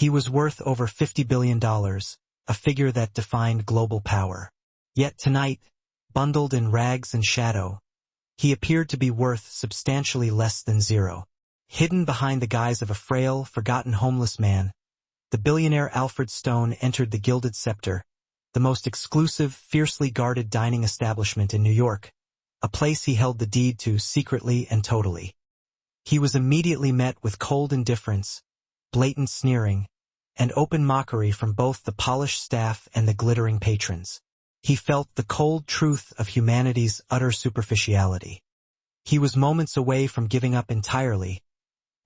He was worth over $50 billion, a figure that defined global power. Yet tonight, bundled in rags and shadow, he appeared to be worth substantially less than zero. Hidden behind the guise of a frail, forgotten homeless man, the billionaire Alfred Stone entered the Gilded Scepter, the most exclusive, fiercely guarded dining establishment in New York, a place he held the deed to secretly and totally. He was immediately met with cold indifference, blatant sneering, and open mockery from both the polished staff and the glittering patrons. He felt the cold truth of humanity's utter superficiality. He was moments away from giving up entirely,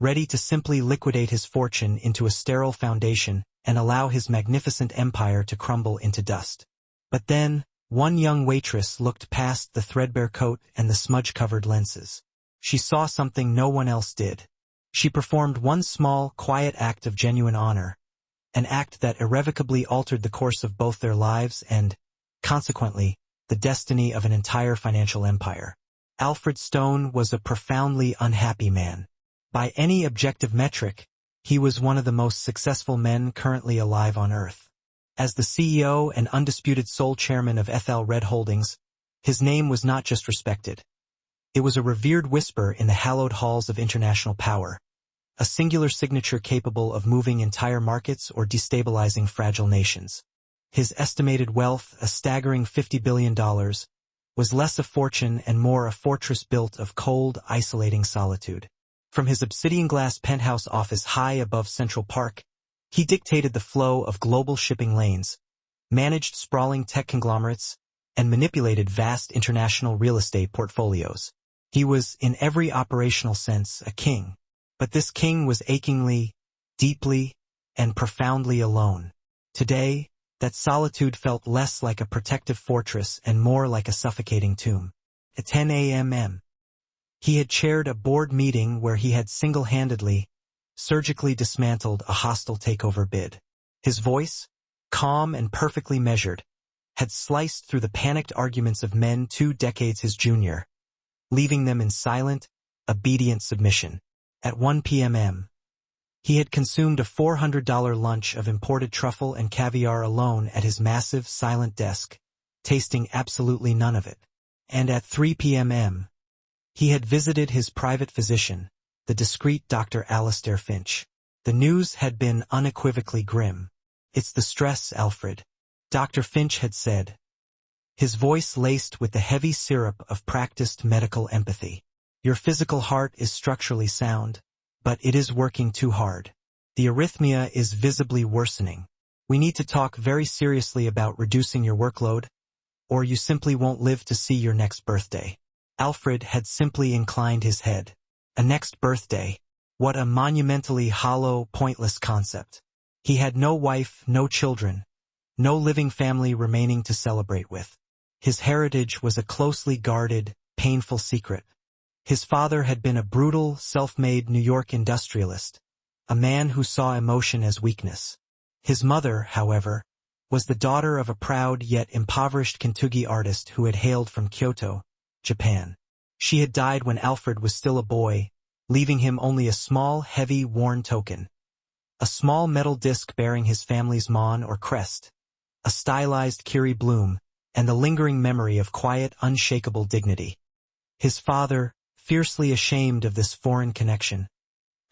ready to simply liquidate his fortune into a sterile foundation and allow his magnificent empire to crumble into dust. But then, one young waitress looked past the threadbare coat and the smudge-covered lenses. She saw something no one else did. She performed one small, quiet act of genuine honor, an act that irrevocably altered the course of both their lives and, consequently, the destiny of an entire financial empire. Alfred Stone was a profoundly unhappy man. By any objective metric, he was one of the most successful men currently alive on Earth. As the CEO and undisputed sole chairman of FL Red Holdings, his name was not just respected. It was a revered whisper in the hallowed halls of international power, a singular signature capable of moving entire markets or destabilizing fragile nations. His estimated wealth, a staggering $50 billion, was less a fortune and more a fortress built of cold, isolating solitude. From his obsidian glass penthouse office high above Central Park, he dictated the flow of global shipping lanes, managed sprawling tech conglomerates, and manipulated vast international real estate portfolios. He was, in every operational sense, a king. But this king was achingly, deeply, and profoundly alone. Today, that solitude felt less like a protective fortress and more like a suffocating tomb. At 10 a.m. he had chaired a board meeting where he had single-handedly, surgically dismantled a hostile takeover bid. His voice, calm and perfectly measured, had sliced through the panicked arguments of men 2 decades his junior, leaving them in silent, obedient submission. At 1 p.m. he had consumed a $400 lunch of imported truffle and caviar alone at his massive, silent desk, tasting absolutely none of it. And at 3 p.m. he had visited his private physician, the discreet Dr. Alastair Finch. The news had been unequivocally grim. "It's the stress, Alfred," Dr. Finch had said, his voice laced with the heavy syrup of practiced medical empathy. "Your physical heart is structurally sound, but it is working too hard. The arrhythmia is visibly worsening. We need to talk very seriously about reducing your workload, or you simply won't live to see your next birthday." Alfred had simply inclined his head. A next birthday? What a monumentally hollow, pointless concept. He had no wife, no children, no living family remaining to celebrate with. His heritage was a closely guarded, painful secret. His father had been a brutal, self-made New York industrialist, a man who saw emotion as weakness. His mother, however, was the daughter of a proud yet impoverished Kintugi artist who had hailed from Kyoto, Japan. She had died when Alfred was still a boy, leaving him only a small, heavy, worn token. A small metal disc bearing his family's mon or crest, a stylized Curie bloom, and the lingering memory of quiet, unshakable dignity. His father, fiercely ashamed of this foreign connection,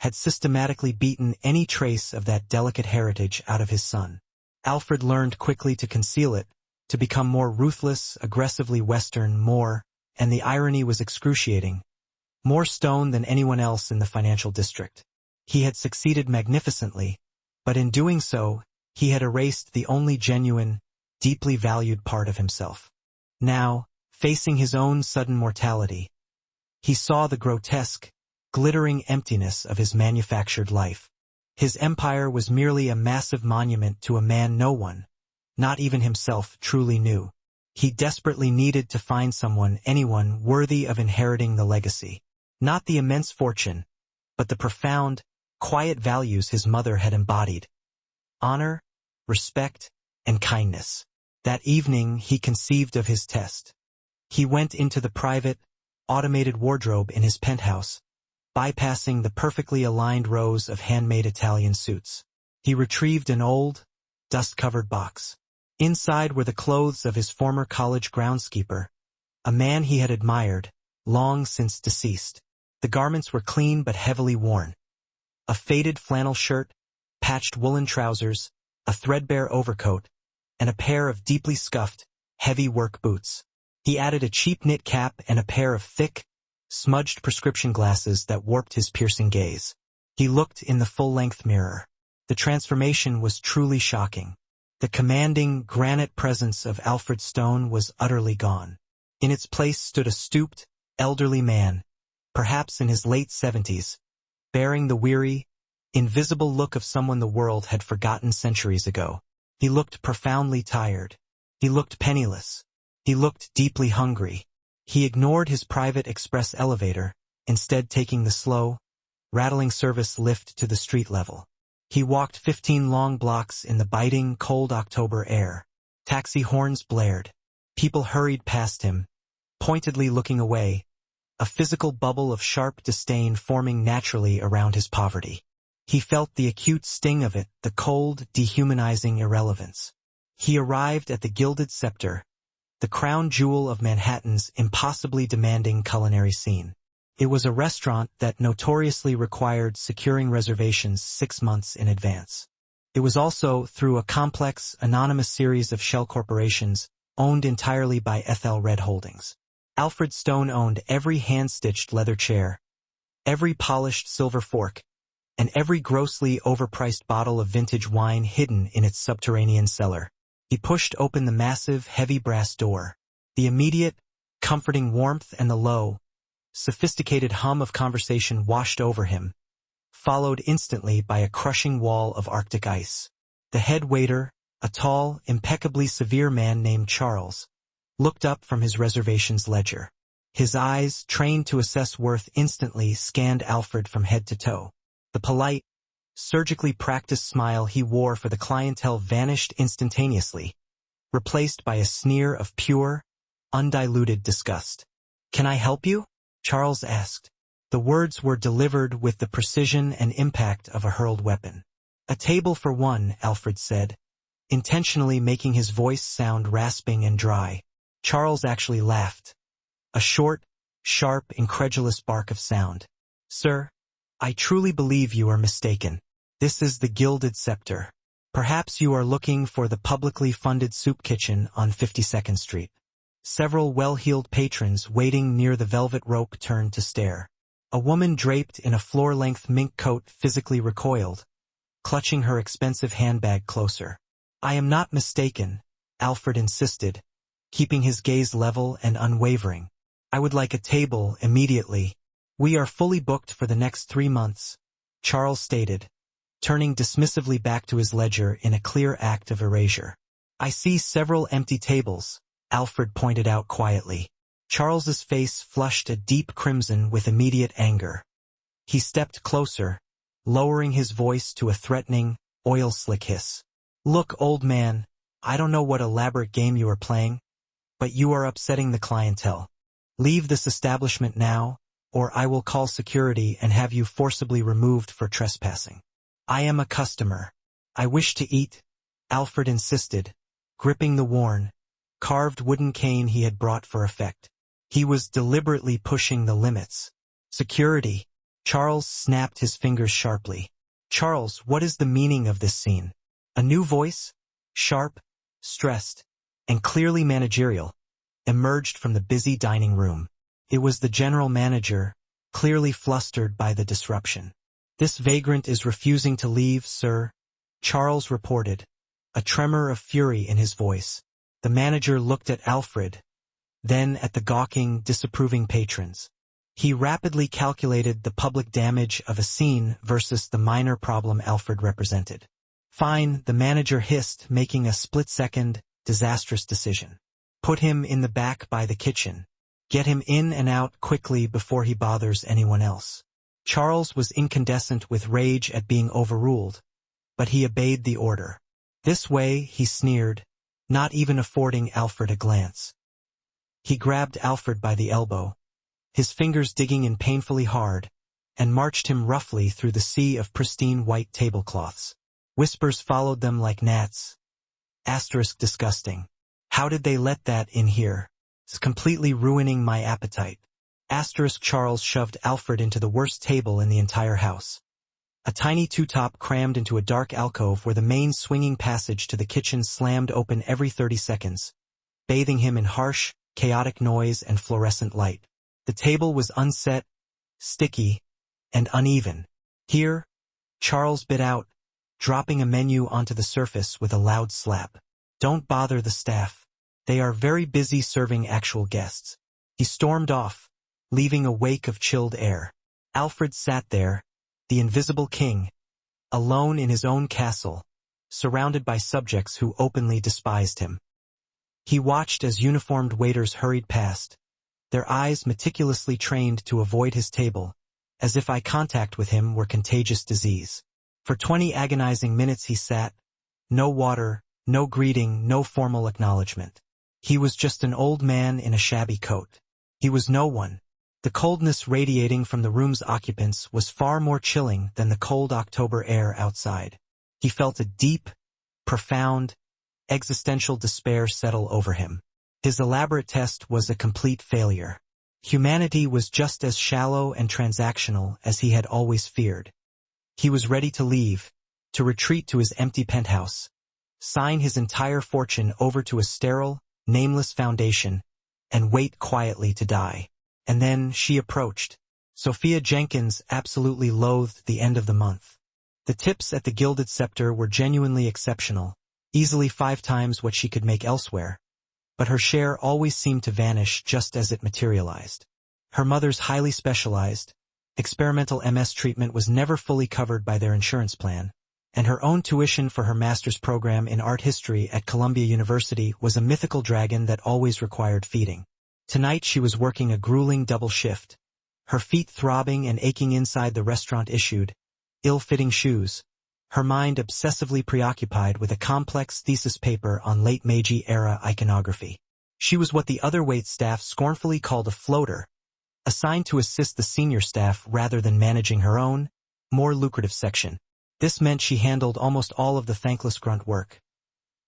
had systematically beaten any trace of that delicate heritage out of his son. Alfred learned quickly to conceal it, to become more ruthless, aggressively Western, more, and the irony was excruciating, more Stone than anyone else in the financial district. He had succeeded magnificently, but in doing so, he had erased the only genuine, deeply valued part of himself. Now, facing his own sudden mortality, he saw the grotesque, glittering emptiness of his manufactured life. His empire was merely a massive monument to a man no one, not even himself, truly knew. He desperately needed to find someone, anyone, worthy of inheriting the legacy. Not the immense fortune, but the profound, quiet values his mother had embodied. Honor, respect, and kindness. That evening he conceived of his test. He went into the private, automated wardrobe in his penthouse, bypassing the perfectly aligned rows of handmade Italian suits. He retrieved an old, dust-covered box. Inside were the clothes of his former college groundskeeper, a man he had admired, long since deceased. The garments were clean but heavily worn. A faded flannel shirt, patched woolen trousers, a threadbare overcoat, and a pair of deeply scuffed, heavy work boots. He added a cheap knit cap and a pair of thick, smudged prescription glasses that warped his piercing gaze. He looked in the full-length mirror. The transformation was truly shocking. The commanding, granite presence of Alfred Stone was utterly gone. In its place stood a stooped, elderly man, perhaps in his late 70s, bearing the weary, invisible look of someone the world had forgotten centuries ago. He looked profoundly tired. He looked penniless. He looked deeply hungry. He ignored his private express elevator, instead taking the slow, rattling service lift to the street level. He walked 15 long blocks in the biting, cold October air. Taxi horns blared. People hurried past him, pointedly looking away, a physical bubble of sharp disdain forming naturally around his poverty. He felt the acute sting of it, the cold, dehumanizing irrelevance. He arrived at the Gilded Scepter, the crown jewel of Manhattan's impossibly demanding culinary scene. It was a restaurant that notoriously required securing reservations 6 months in advance. It was also, through a complex, anonymous series of shell corporations, owned entirely by Ethelred Holdings. Alfred Stone owned every hand-stitched leather chair, every polished silver fork, and every grossly overpriced bottle of vintage wine hidden in its subterranean cellar. He pushed open the massive, heavy brass door. The immediate, comforting warmth and the low, sophisticated hum of conversation washed over him, followed instantly by a crushing wall of Arctic ice. The head waiter, a tall, impeccably severe man named Charles, looked up from his reservations ledger. His eyes, trained to assess worth instantly, scanned Alfred from head to toe. The polite, surgically practiced smile he wore for the clientele vanished instantaneously, replaced by a sneer of pure, undiluted disgust. "Can I help you?" Charles asked. The words were delivered with the precision and impact of a hurled weapon. "A table for one," Alfred said, intentionally making his voice sound rasping and dry. Charles actually laughed. A short, sharp, incredulous bark of sound. "Sir, I truly believe you are mistaken. This is the Gilded Scepter. Perhaps you are looking for the publicly funded soup kitchen on 52nd Street. Several well-heeled patrons waiting near the velvet rope turned to stare. A woman draped in a floor-length mink coat physically recoiled, clutching her expensive handbag closer. "I am not mistaken," Alfred insisted, keeping his gaze level and unwavering. "I would like a table immediately. We are fully booked for the next 3 months," Charles stated, turning dismissively back to his ledger in a clear act of erasure. "I see several empty tables," Alfred pointed out quietly. Charles's face flushed a deep crimson with immediate anger. He stepped closer, lowering his voice to a threatening, oil-slick hiss. "Look, old man, I don't know what elaborate game you are playing, but you are upsetting the clientele. Leave this establishment now, or I will call security and have you forcibly removed for trespassing." "I am a customer. I wish to eat," Alfred insisted, gripping the worn, carved wooden cane he had brought for effect. He was deliberately pushing the limits. "Security." Charles snapped his fingers sharply. "Charles, what is the meaning of this scene?" A new voice, sharp, stressed, and clearly managerial, emerged from the busy dining room. It was the general manager, clearly flustered by the disruption. "This vagrant is refusing to leave, sir," Charles reported, a tremor of fury in his voice. The manager looked at Alfred, then at the gawking, disapproving patrons. He rapidly calculated the public damage of a scene versus the minor problem Alfred represented. "Fine," the manager hissed, making a split-second, disastrous decision. "Put him in the back by the kitchen. Get him in and out quickly before he bothers anyone else." Charles was incandescent with rage at being overruled, but he obeyed the order. "This way," he sneered, not even affording Alfred a glance. He grabbed Alfred by the elbow, his fingers digging in painfully hard, and marched him roughly through the sea of pristine white tablecloths. Whispers followed them like gnats. Asterisk disgusting. How did they let that in here? It's completely ruining my appetite. Asterisk Charles shoved Alfred into the worst table in the entire house. A tiny two-top crammed into a dark alcove where the main swinging passage to the kitchen slammed open every 30 seconds, bathing him in harsh, chaotic noise and fluorescent light. The table was unset, sticky, and uneven. Here, Charles bit out, dropping a menu onto the surface with a loud slap. Don't bother the staff. They are very busy serving actual guests. He stormed off, leaving a wake of chilled air. Alfred sat there, the invisible king, alone in his own castle, surrounded by subjects who openly despised him. He watched as uniformed waiters hurried past, their eyes meticulously trained to avoid his table, as if eye contact with him were contagious disease. For 20 agonizing minutes he sat, no water, no greeting, no formal acknowledgement. He was just an old man in a shabby coat. He was no one. The coldness radiating from the room's occupants was far more chilling than the cold October air outside. He felt a deep, profound, existential despair settle over him. His elaborate test was a complete failure. Humanity was just as shallow and transactional as he had always feared. He was ready to leave, to retreat to his empty penthouse, sign his entire fortune over to a sterile, nameless foundation, and wait quietly to die. And then she approached. Sophia Jenkins absolutely loathed the end of the month. The tips at the Gilded Scepter were genuinely exceptional, easily 5 times what she could make elsewhere. But her share always seemed to vanish just as it materialized. Her mother's highly specialized, experimental MS treatment was never fully covered by their insurance plan, and her own tuition for her master's program in art history at Columbia University was a mythical dragon that always required feeding. Tonight she was working a grueling double shift, her feet throbbing and aching inside the restaurant-issued, ill-fitting shoes, her mind obsessively preoccupied with a complex thesis paper on late Meiji-era iconography. She was what the other wait staff scornfully called a floater, assigned to assist the senior staff rather than managing her own, more lucrative section. This meant she handled almost all of the thankless grunt work,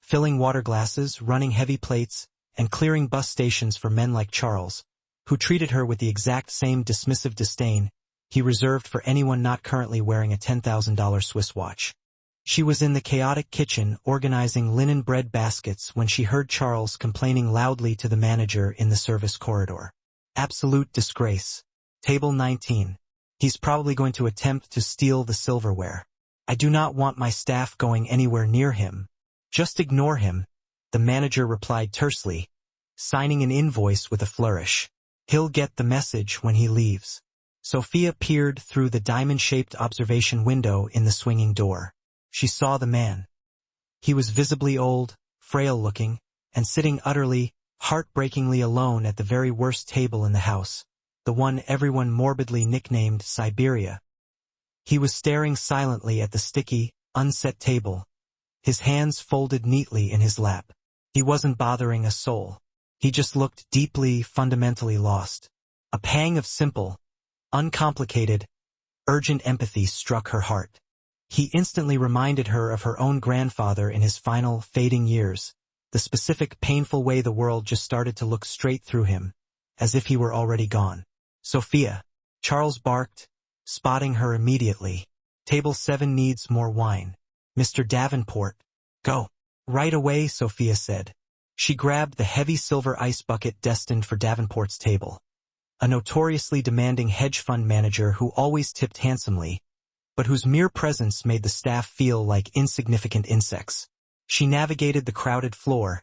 filling water glasses, running heavy plates, and clearing bus stations for men like Charles, who treated her with the exact same dismissive disdain he reserved for anyone not currently wearing a $10,000 Swiss watch. She was in the chaotic kitchen organizing linen bread baskets when she heard Charles complaining loudly to the manager in the service corridor. Absolute disgrace. Table 19. He's probably going to attempt to steal the silverware. I do not want my staff going anywhere near him. Just ignore him, the manager replied tersely, signing an invoice with a flourish. He'll get the message when he leaves. Sophia peered through the diamond-shaped observation window in the swinging door. She saw the man. He was visibly old, frail-looking, and sitting utterly, heartbreakingly alone at the very worst table in the house, the one everyone morbidly nicknamed Siberia. He was staring silently at the sticky, unset table, his hands folded neatly in his lap. He wasn't bothering a soul. He just looked deeply, fundamentally lost. A pang of simple, uncomplicated, urgent empathy struck her heart. He instantly reminded her of her own grandfather in his final, fading years, the specific, painful way the world just started to look straight through him, as if he were already gone. Sophia, Charles barked, spotting her immediately. Table 7 needs more wine. Mr. Davenport, go. Right away, Sophia said. She grabbed the heavy silver ice bucket destined for Davenport's table. A notoriously demanding hedge fund manager who always tipped handsomely, but whose mere presence made the staff feel like insignificant insects. She navigated the crowded floor,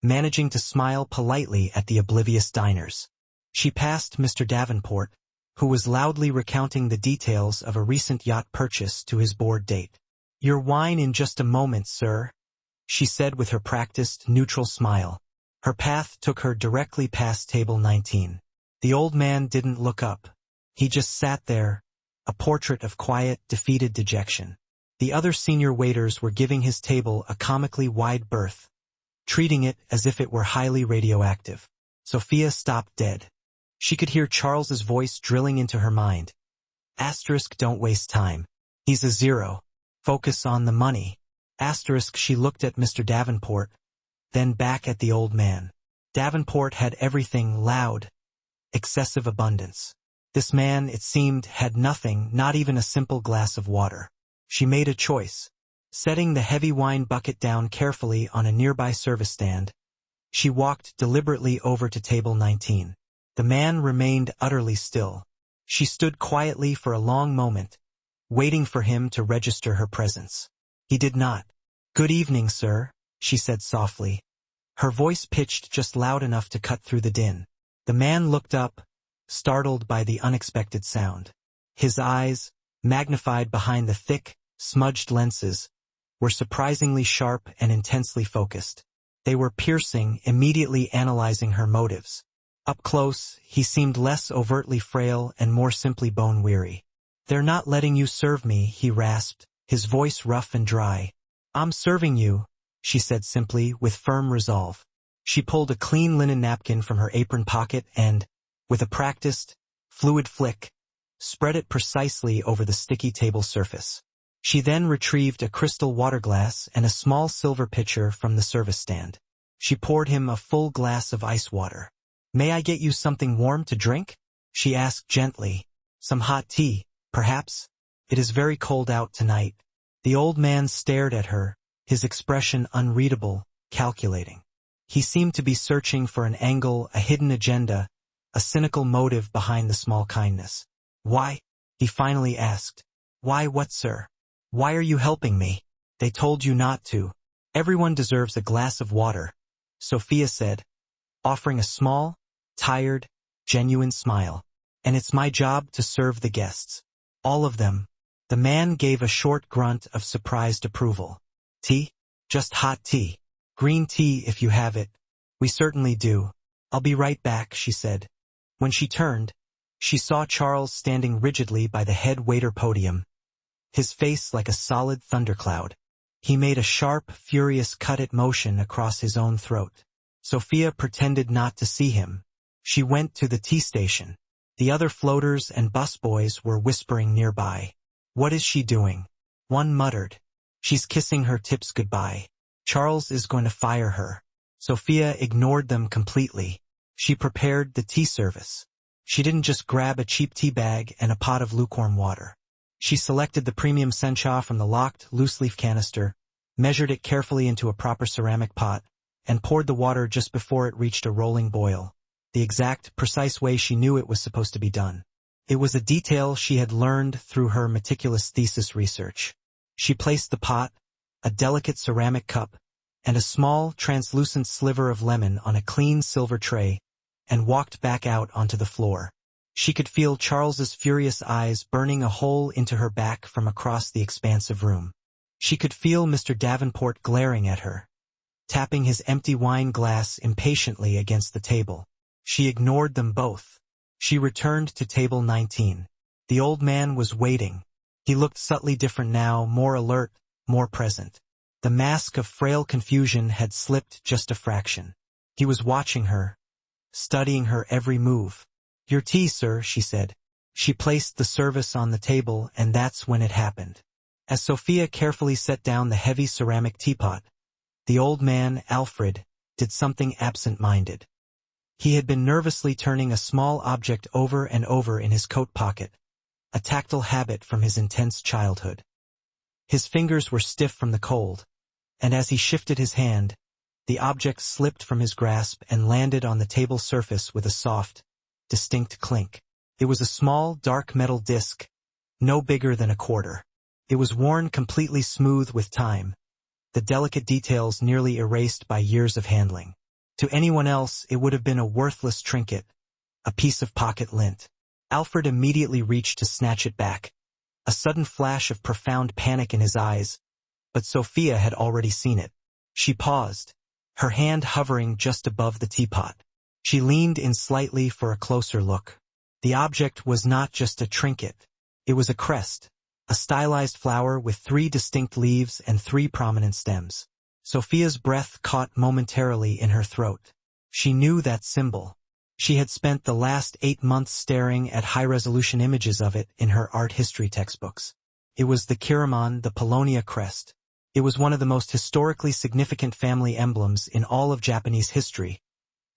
managing to smile politely at the oblivious diners. She passed Mr. Davenport, who was loudly recounting the details of a recent yacht purchase to his board date. Your wine in just a moment, sir, she said with her practiced, neutral smile. Her path took her directly past table 19. The old man didn't look up. He just sat there, a portrait of quiet, defeated dejection. The other senior waiters were giving his table a comically wide berth, treating it as if it were highly radioactive. Sophia stopped dead. She could hear Charles's voice drilling into her mind. Asterisk, don't waste time. He's a zero. Focus on the money. Asterisk, she looked at Mr. Davenport, then back at the old man. Davenport had everything: loud, excessive abundance. This man, it seemed, had nothing, not even a simple glass of water. She made a choice. Setting the heavy wine bucket down carefully on a nearby service stand, she walked deliberately over to table 19. The man remained utterly still. She stood quietly for a long moment, waiting for him to register her presence. He did not. "Good evening, sir," she said softly, her voice pitched just loud enough to cut through the din. The man looked up, startled by the unexpected sound. His eyes, magnified behind the thick, smudged lenses, were surprisingly sharp and intensely focused. They were piercing, immediately analyzing her motives. Up close, he seemed less overtly frail and more simply bone-weary. "They're not letting you serve me," he rasped, his voice rough and dry. "I'm serving you," she said simply, with firm resolve. She pulled a clean linen napkin from her apron pocket and, with a practiced, fluid flick, spread it precisely over the sticky table surface. She then retrieved a crystal water glass and a small silver pitcher from the service stand. She poured him a full glass of ice water. "May I get you something warm to drink?" she asked gently. "Some hot tea, perhaps? It is very cold out tonight." The old man stared at her, his expression unreadable, calculating. He seemed to be searching for an angle, a hidden agenda, a cynical motive behind the small kindness. "Why?" he finally asked. "Why what, sir? Why are you helping me? They told you not to." "Everyone deserves a glass of water," Sophia said, offering a small, tired, genuine smile. "And it's my job to serve the guests. All of them." The man gave a short grunt of surprised approval. "Tea? Just hot tea. Green tea if you have it." "We certainly do. I'll be right back," she said. When she turned, she saw Charles standing rigidly by the head waiter podium, his face like a solid thundercloud. He made a sharp, furious cut-it motion across his own throat. Sophia pretended not to see him. She went to the tea station. The other floaters and busboys were whispering nearby. "What is she doing?" one muttered. "She's kissing her tips goodbye. Charles is going to fire her." Sophia ignored them completely. She prepared the tea service. She didn't just grab a cheap tea bag and a pot of lukewarm water. She selected the premium sencha from the locked, loose-leaf canister, measured it carefully into a proper ceramic pot, and poured the water just before it reached a rolling boil, the exact, precise way she knew it was supposed to be done. It was a detail she had learned through her meticulous thesis research. She placed the pot, a delicate ceramic cup, and a small, translucent sliver of lemon on a clean silver tray, and walked back out onto the floor. She could feel Charles's furious eyes burning a hole into her back from across the expansive room. She could feel Mr. Davenport glaring at her, tapping his empty wine glass impatiently against the table. She ignored them both. She returned to table 19. The old man was waiting. He looked subtly different now, more alert, more present. The mask of frail confusion had slipped just a fraction. He was watching her, studying her every move. "Your tea, sir," she said. She placed the service on the table, and that's when it happened. As Sophia carefully set down the heavy ceramic teapot, the old man, Alfred, did something absent-minded. He had been nervously turning a small object over and over in his coat pocket, a tactile habit from his intense childhood. His fingers were stiff from the cold, and as he shifted his hand, the object slipped from his grasp and landed on the table surface with a soft, distinct clink. It was a small, dark metal disc, no bigger than a quarter. It was worn completely smooth with time, the delicate details nearly erased by years of handling. To anyone else, it would have been a worthless trinket, a piece of pocket lint. Alfred immediately reached to snatch it back, a sudden flash of profound panic in his eyes, but Sophia had already seen it. She paused, her hand hovering just above the teapot. She leaned in slightly for a closer look. The object was not just a trinket. It was a crest, a stylized flower with 3 distinct leaves and 3 prominent stems. Sophia's breath caught momentarily in her throat. She knew that symbol. She had spent the last 8 months staring at high-resolution images of it in her art history textbooks. It was the Kiramon, the Polonia crest, It was one of the most historically significant family emblems in all of Japanese history,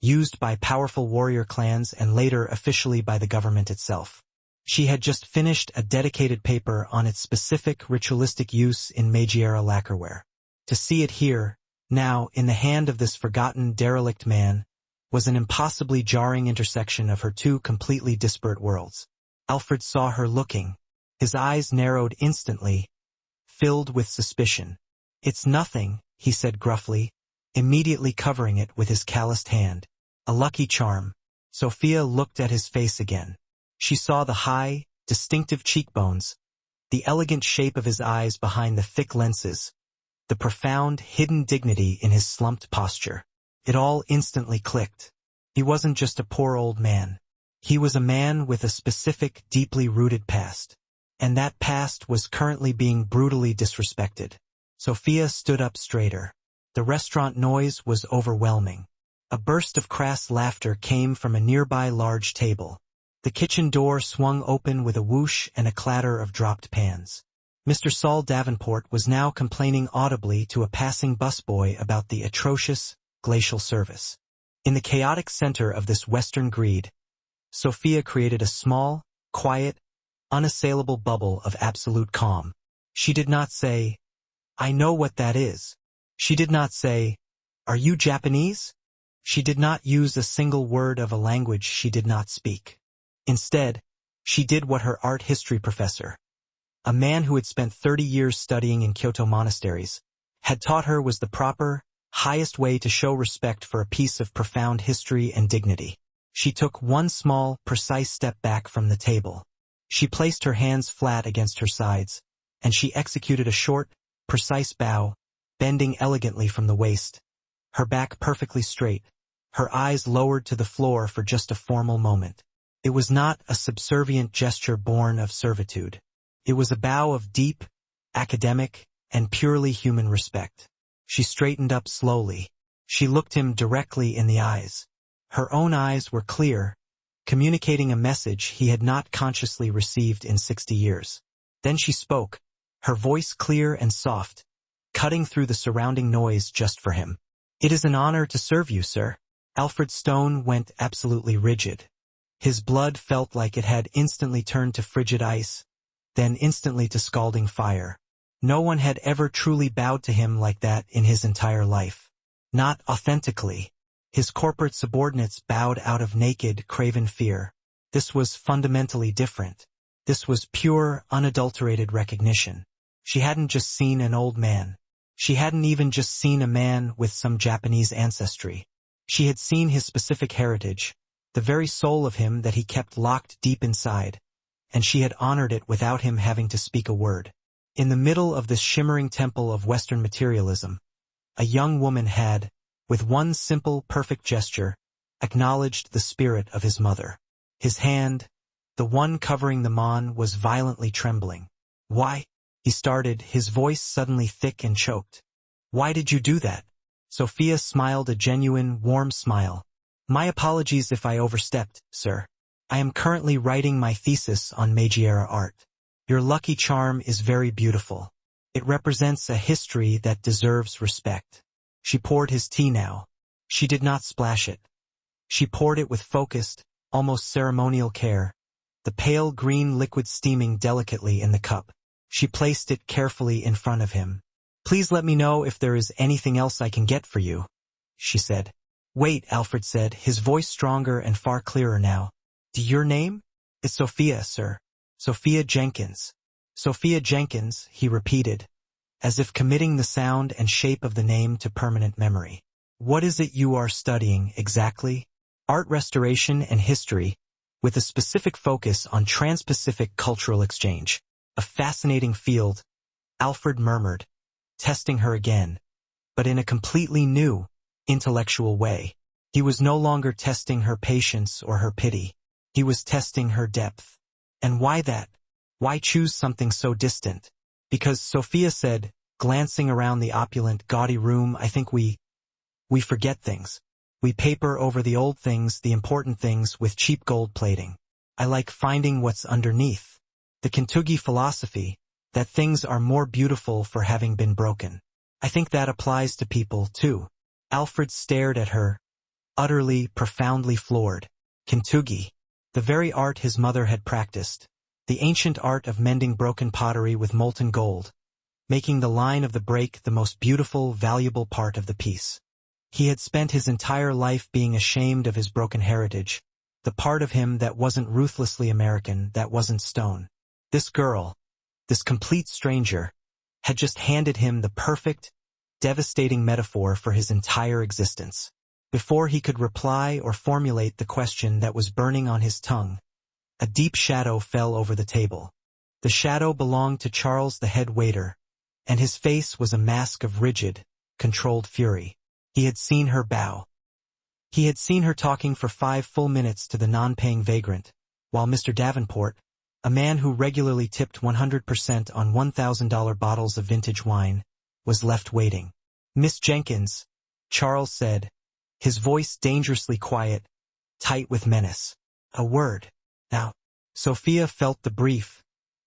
used by powerful warrior clans and later officially by the government itself. She had just finished a dedicated paper on its specific ritualistic use in Meiji-era lacquerware. To see it here, now, in the hand of this forgotten, derelict man, was an impossibly jarring intersection of her two completely disparate worlds. Alfred saw her looking. His eyes narrowed instantly, filled with suspicion. "It's nothing," he said gruffly, immediately covering it with his calloused hand. "A lucky charm." Sophia looked at his face again. She saw the high, distinctive cheekbones, the elegant shape of his eyes behind the thick lenses, the profound, hidden dignity in his slumped posture. It all instantly clicked. He wasn't just a poor old man. He was a man with a specific, deeply rooted past. And that past was currently being brutally disrespected. Sophia stood up straighter. The restaurant noise was overwhelming. A burst of crass laughter came from a nearby large table. The kitchen door swung open with a whoosh and a clatter of dropped pans. Mr. Saul Davenport was now complaining audibly to a passing busboy about the atrocious, glacial service. In the chaotic center of this Western greed, Sophia created a small, quiet, unassailable bubble of absolute calm. She did not say, "I know what that is." She did not say, "Are you Japanese?" She did not use a single word of a language she did not speak. Instead, she did what her art history professor, a man who had spent 30 years studying in Kyoto monasteries, had taught her was the proper, highest way to show respect for a piece of profound history and dignity. She took one small, precise step back from the table. She placed her hands flat against her sides, and she executed a short, precise bow, bending elegantly from the waist, her back perfectly straight, her eyes lowered to the floor for just a formal moment. It was not a subservient gesture born of servitude. It was a bow of deep, academic, and purely human respect. She straightened up slowly. She looked him directly in the eyes. Her own eyes were clear, communicating a message he had not consciously received in 60 years. Then she spoke, her voice clear and soft, cutting through the surrounding noise just for him. "It is an honor to serve you, sir." Alfred Stone went absolutely rigid. His blood felt like it had instantly turned to frigid ice, then instantly to scalding fire. No one had ever truly bowed to him like that in his entire life. Not authentically. His corporate subordinates bowed out of naked, craven fear. This was fundamentally different. This was pure, unadulterated recognition. She hadn't just seen an old man. She hadn't even just seen a man with some Japanese ancestry. She had seen his specific heritage, the very soul of him that he kept locked deep inside, and she had honored it without him having to speak a word. In the middle of this shimmering temple of Western materialism, a young woman had, with one simple, perfect gesture, acknowledged the spirit of his mother. His hand, the one covering the mon, was violently trembling. "Why?" he started, his voice suddenly thick and choked. "Why did you do that?" Sophia smiled a genuine, warm smile. "My apologies if I overstepped, sir. I am currently writing my thesis on Meiji-era art. Your lucky charm is very beautiful. It represents a history that deserves respect." She poured his tea now. She did not splash it. She poured it with focused, almost ceremonial care, the pale green liquid steaming delicately in the cup. She placed it carefully in front of him. "Please let me know if there is anything else I can get for you," she said. "Wait," Alfred said, his voice stronger and far clearer now. "Your name?" "It's Sophia, sir. Sophia Jenkins." "Sophia Jenkins," he repeated, as if committing the sound and shape of the name to permanent memory. "What is it you are studying, exactly?" "Art restoration and history, with a specific focus on trans-Pacific cultural exchange." "A fascinating field," Alfred murmured, testing her again, but in a completely new, intellectual way. He was no longer testing her patience or her pity. He was testing her depth. "And why that? Why choose something so distant?" "Because," Sophia said, glancing around the opulent, gaudy room, "I think we forget things. We paper over the old things, the important things, with cheap gold plating. I like finding what's underneath. The Kintsugi philosophy, that things are more beautiful for having been broken." I think that applies to people, too. Alfred stared at her, utterly, profoundly floored. Kintsugi, the very art his mother had practiced, the ancient art of mending broken pottery with molten gold, making the line of the break the most beautiful, valuable part of the piece. He had spent his entire life being ashamed of his broken heritage, the part of him that wasn't ruthlessly American, that wasn't stone. This girl, this complete stranger, had just handed him the perfect, devastating metaphor for his entire existence. Before he could reply or formulate the question that was burning on his tongue, a deep shadow fell over the table. The shadow belonged to Charles, the head waiter, and his face was a mask of rigid, controlled fury. He had seen her bow. He had seen her talking for 5 full minutes to the non-paying vagrant, while Mr. Davenport, a man who regularly tipped 100% on $1,000 bottles of vintage wine, was left waiting. "Miss Jenkins," Charles said, his voice dangerously quiet, tight with menace. "A word." Now, Sophia felt the brief,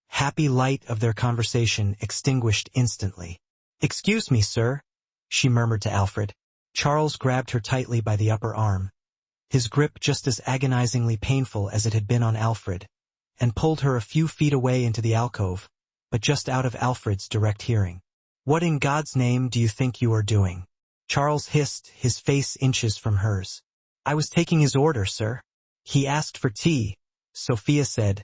happy light of their conversation extinguished instantly. "Excuse me, sir," she murmured to Alfred. Charles grabbed her tightly by the upper arm, his grip just as agonizingly painful as it had been on Alfred, and pulled her a few feet away into the alcove, but just out of Alfred's direct hearing. "What in God's name do you think you are doing?" Charles hissed, his face inches from hers. "I was taking his order, sir." "He asked for tea," Sophia said,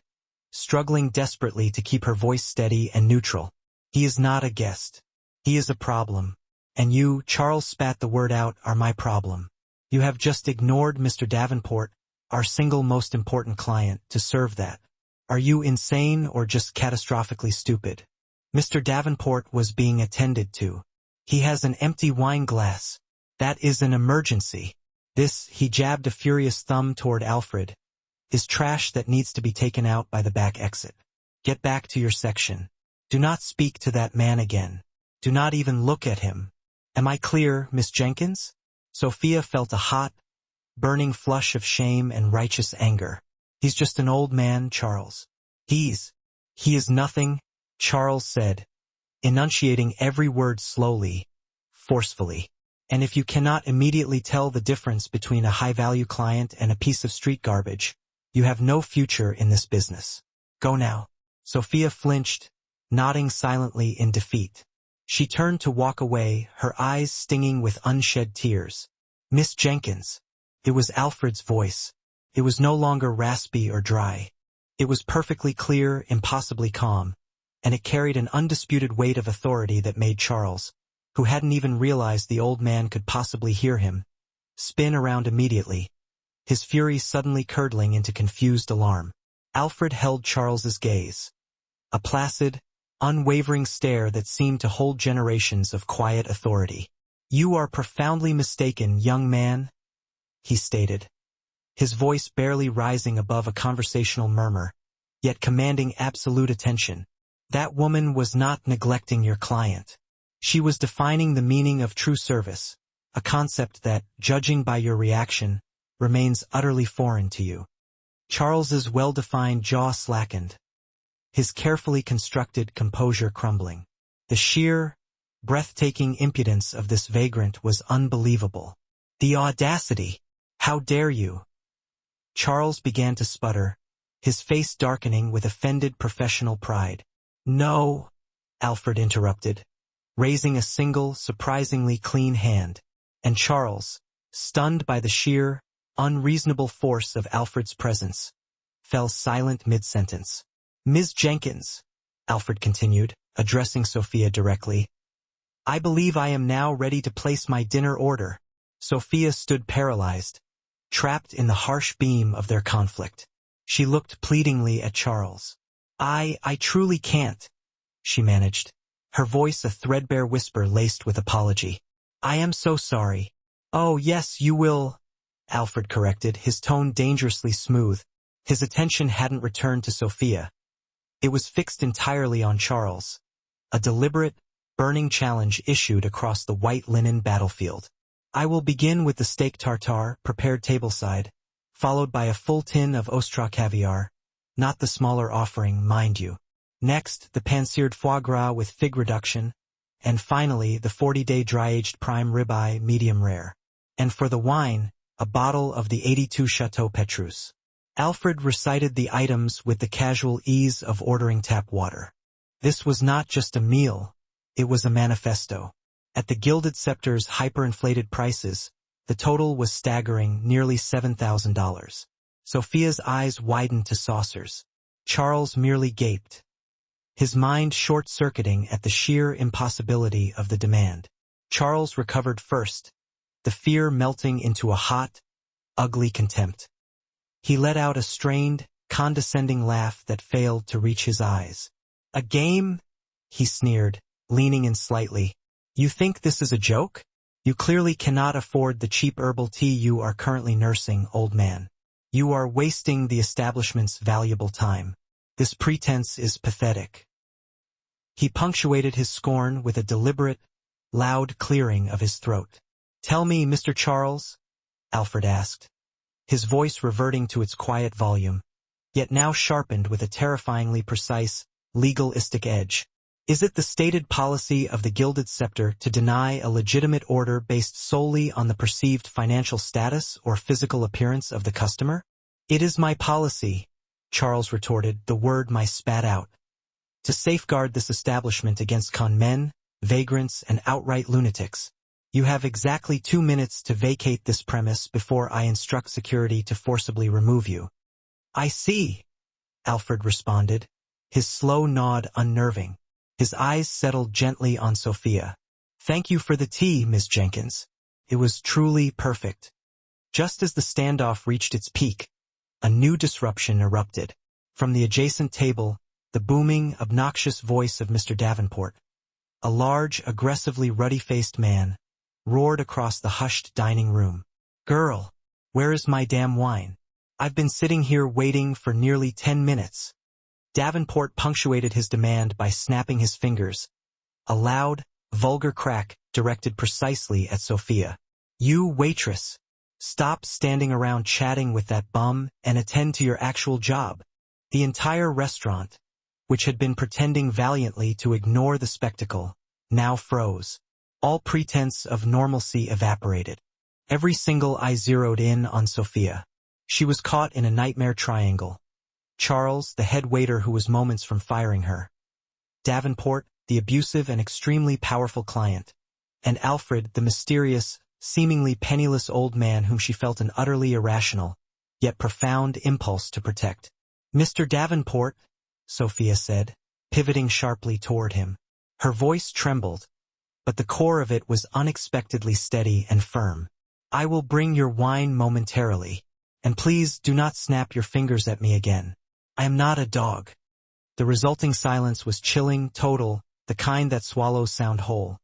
struggling desperately to keep her voice steady and neutral. "He is not a guest. He is a problem. And you," Charles spat the word out, "are my problem. You have just ignored Mr. Davenport, our single most important client, to serve that. Are you insane or just catastrophically stupid? Mr. Davenport was being attended to. He has an empty wine glass. That is an emergency. This," he jabbed a furious thumb toward Alfred, "is trash that needs to be taken out by the back exit. Get back to your section. Do not speak to that man again. Do not even look at him. Am I clear, Miss Jenkins?" Sophia felt a hot, burning flush of shame and righteous anger. "He's just an old man, Charles. He is nothing," Charles said, enunciating every word slowly, forcefully. "And if you cannot immediately tell the difference between a high-value client and a piece of street garbage, you have no future in this business. Go now." Sophia flinched, nodding silently in defeat. She turned to walk away, her eyes stinging with unshed tears. "Miss Jenkins." It was Alfred's voice. It was no longer raspy or dry. It was perfectly clear, impossibly calm, and it carried an undisputed weight of authority that made Charles, who hadn't even realized the old man could possibly hear him, spin around immediately, his fury suddenly curdling into confused alarm. Alfred held Charles's gaze. A placid, unwavering stare that seemed to hold generations of quiet authority. "You are profoundly mistaken, young man," he stated, his voice barely rising above a conversational murmur, yet commanding absolute attention. "That woman was not neglecting your client. She was defining the meaning of true service, a concept that, judging by your reaction, remains utterly foreign to you." Charles's well-defined jaw slackened, his carefully constructed composure crumbling. The sheer, breathtaking impudence of this vagrant was unbelievable. The audacity! "How dare you?" Charles began to sputter, his face darkening with offended professional pride. "No," Alfred interrupted, raising a single, surprisingly clean hand, and Charles, stunned by the sheer, unreasonable force of Alfred's presence, fell silent mid-sentence. "Ms. Jenkins," Alfred continued, addressing Sophia directly, "I believe I am now ready to place my dinner order." Sophia stood paralyzed, trapped in the harsh beam of their conflict. She looked pleadingly at Charles. I truly can't," she managed, her voice a threadbare whisper laced with apology. "I am so sorry." "Oh, yes, you will," Alfred corrected, his tone dangerously smooth. His attention hadn't returned to Sophia. It was fixed entirely on Charles, a deliberate, burning challenge issued across the white linen battlefield. "I will begin with the steak tartare, prepared tableside, followed by a full tin of Ostra caviar, not the smaller offering, mind you. Next, the pan-seared foie gras with fig reduction, And finally, the 40-day dry-aged prime ribeye, medium rare. And for the wine, a bottle of the 82 Chateau Petrus. Alfred recited the items with the casual ease of ordering tap water. This was not just a meal, it was a manifesto. At the Gilded Scepter's hyperinflated prices, the total was staggering, nearly $7,000. Sophia's eyes widened to saucers. Charles merely gaped, his mind short-circuiting at the sheer impossibility of the demand. Charles recovered first, the fear melting into a hot, ugly contempt. He let out a strained, condescending laugh that failed to reach his eyes. "A game?" he sneered, leaning in slightly. "You think this is a joke? You clearly cannot afford the cheap herbal tea you are currently nursing, old man. You are wasting the establishment's valuable time. This pretense is pathetic." He punctuated his scorn with a deliberate, loud clearing of his throat. "Tell me, Mr. Charles?" Alfred asked, his voice reverting to its quiet volume, yet now sharpened with a terrifyingly precise, legalistic edge. "Is it the stated policy of the Gilded Scepter to deny a legitimate order based solely on the perceived financial status or physical appearance of the customer?" "It is my policy," Charles retorted, the word "my" spat out, "to safeguard this establishment against con men, vagrants, and outright lunatics. You have exactly 2 minutes to vacate this premise before I instruct security to forcibly remove you." "I see," Alfred responded, his slow nod unnerving. His eyes settled gently on Sophia. "Thank you for the tea, Miss Jenkins. It was truly perfect." Just as the standoff reached its peak, a new disruption erupted. From the adjacent table, the booming, obnoxious voice of Mr. Davenport, a large, aggressively ruddy-faced man, roared across the hushed dining room. "Girl, where is my damn wine? I've been sitting here waiting for nearly 10 minutes. Davenport punctuated his demand by snapping his fingers, a loud, vulgar crack directed precisely at Sophia. "You waitress, stop standing around chatting with that bum and attend to your actual job." The entire restaurant, which had been pretending valiantly to ignore the spectacle, now froze. All pretense of normalcy evaporated. Every single eye zeroed in on Sophia. She was caught in a nightmare triangle. Charles, the head waiter who was moments from firing her. Davenport, the abusive and extremely powerful client. And Alfred, the mysterious, seemingly penniless old man whom she felt an utterly irrational, yet profound impulse to protect. "Mr. Davenport," Sophia said, pivoting sharply toward him. Her voice trembled, but the core of it was unexpectedly steady and firm. "I will bring your wine momentarily. And please do not snap your fingers at me again. I am not a dog." The resulting silence was chilling, total, the kind that swallows sound whole.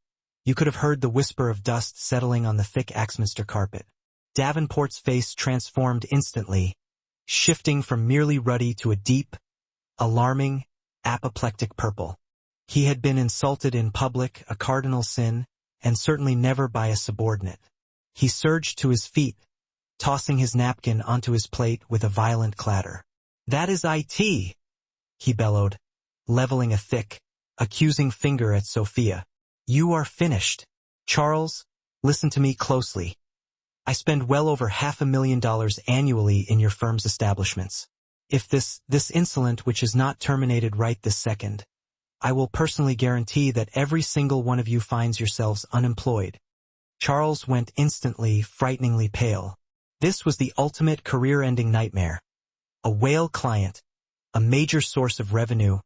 You could have heard the whisper of dust settling on the thick Axminster carpet. Davenport's face transformed instantly, shifting from merely ruddy to a deep, alarming, apoplectic purple. He had been insulted in public, a cardinal sin, and certainly never by a subordinate. He surged to his feet, tossing his napkin onto his plate with a violent clatter. "That is it," he bellowed, leveling a thick, accusing finger at Sophia. "You are finished. Charles, listen to me closely. I spend well over $500,000 annually in your firm's establishments. If this insolent which is not terminated right this second, I will personally guarantee that every single one of you finds yourselves unemployed." Charles went instantly, frighteningly pale. This was the ultimate career-ending nightmare. A whale client, a major source of revenue,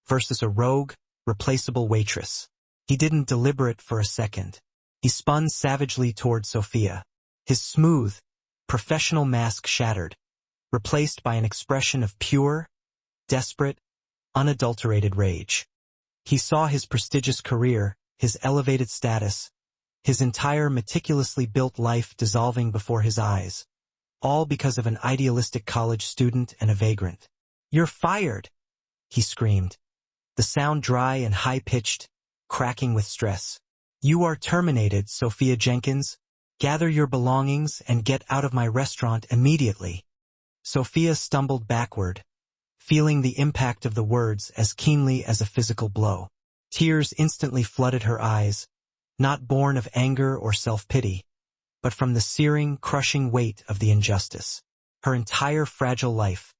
versus a rogue, replaceable waitress. He didn't deliberate for a second. He spun savagely toward Sophia. His smooth, professional mask shattered, replaced by an expression of pure, desperate, unadulterated rage. He saw his prestigious career, his elevated status, his entire meticulously built life dissolving before his eyes, all because of an idealistic college student and a vagrant. "You're fired!" he screamed, the sound dry and high-pitched, cracking with stress. "You are terminated, Sophia Jenkins. Gather your belongings and get out of my restaurant immediately." Sophia stumbled backward, feeling the impact of the words as keenly as a physical blow. Tears instantly flooded her eyes, not born of anger or self-pity, but from the searing, crushing weight of the injustice. Her entire fragile life,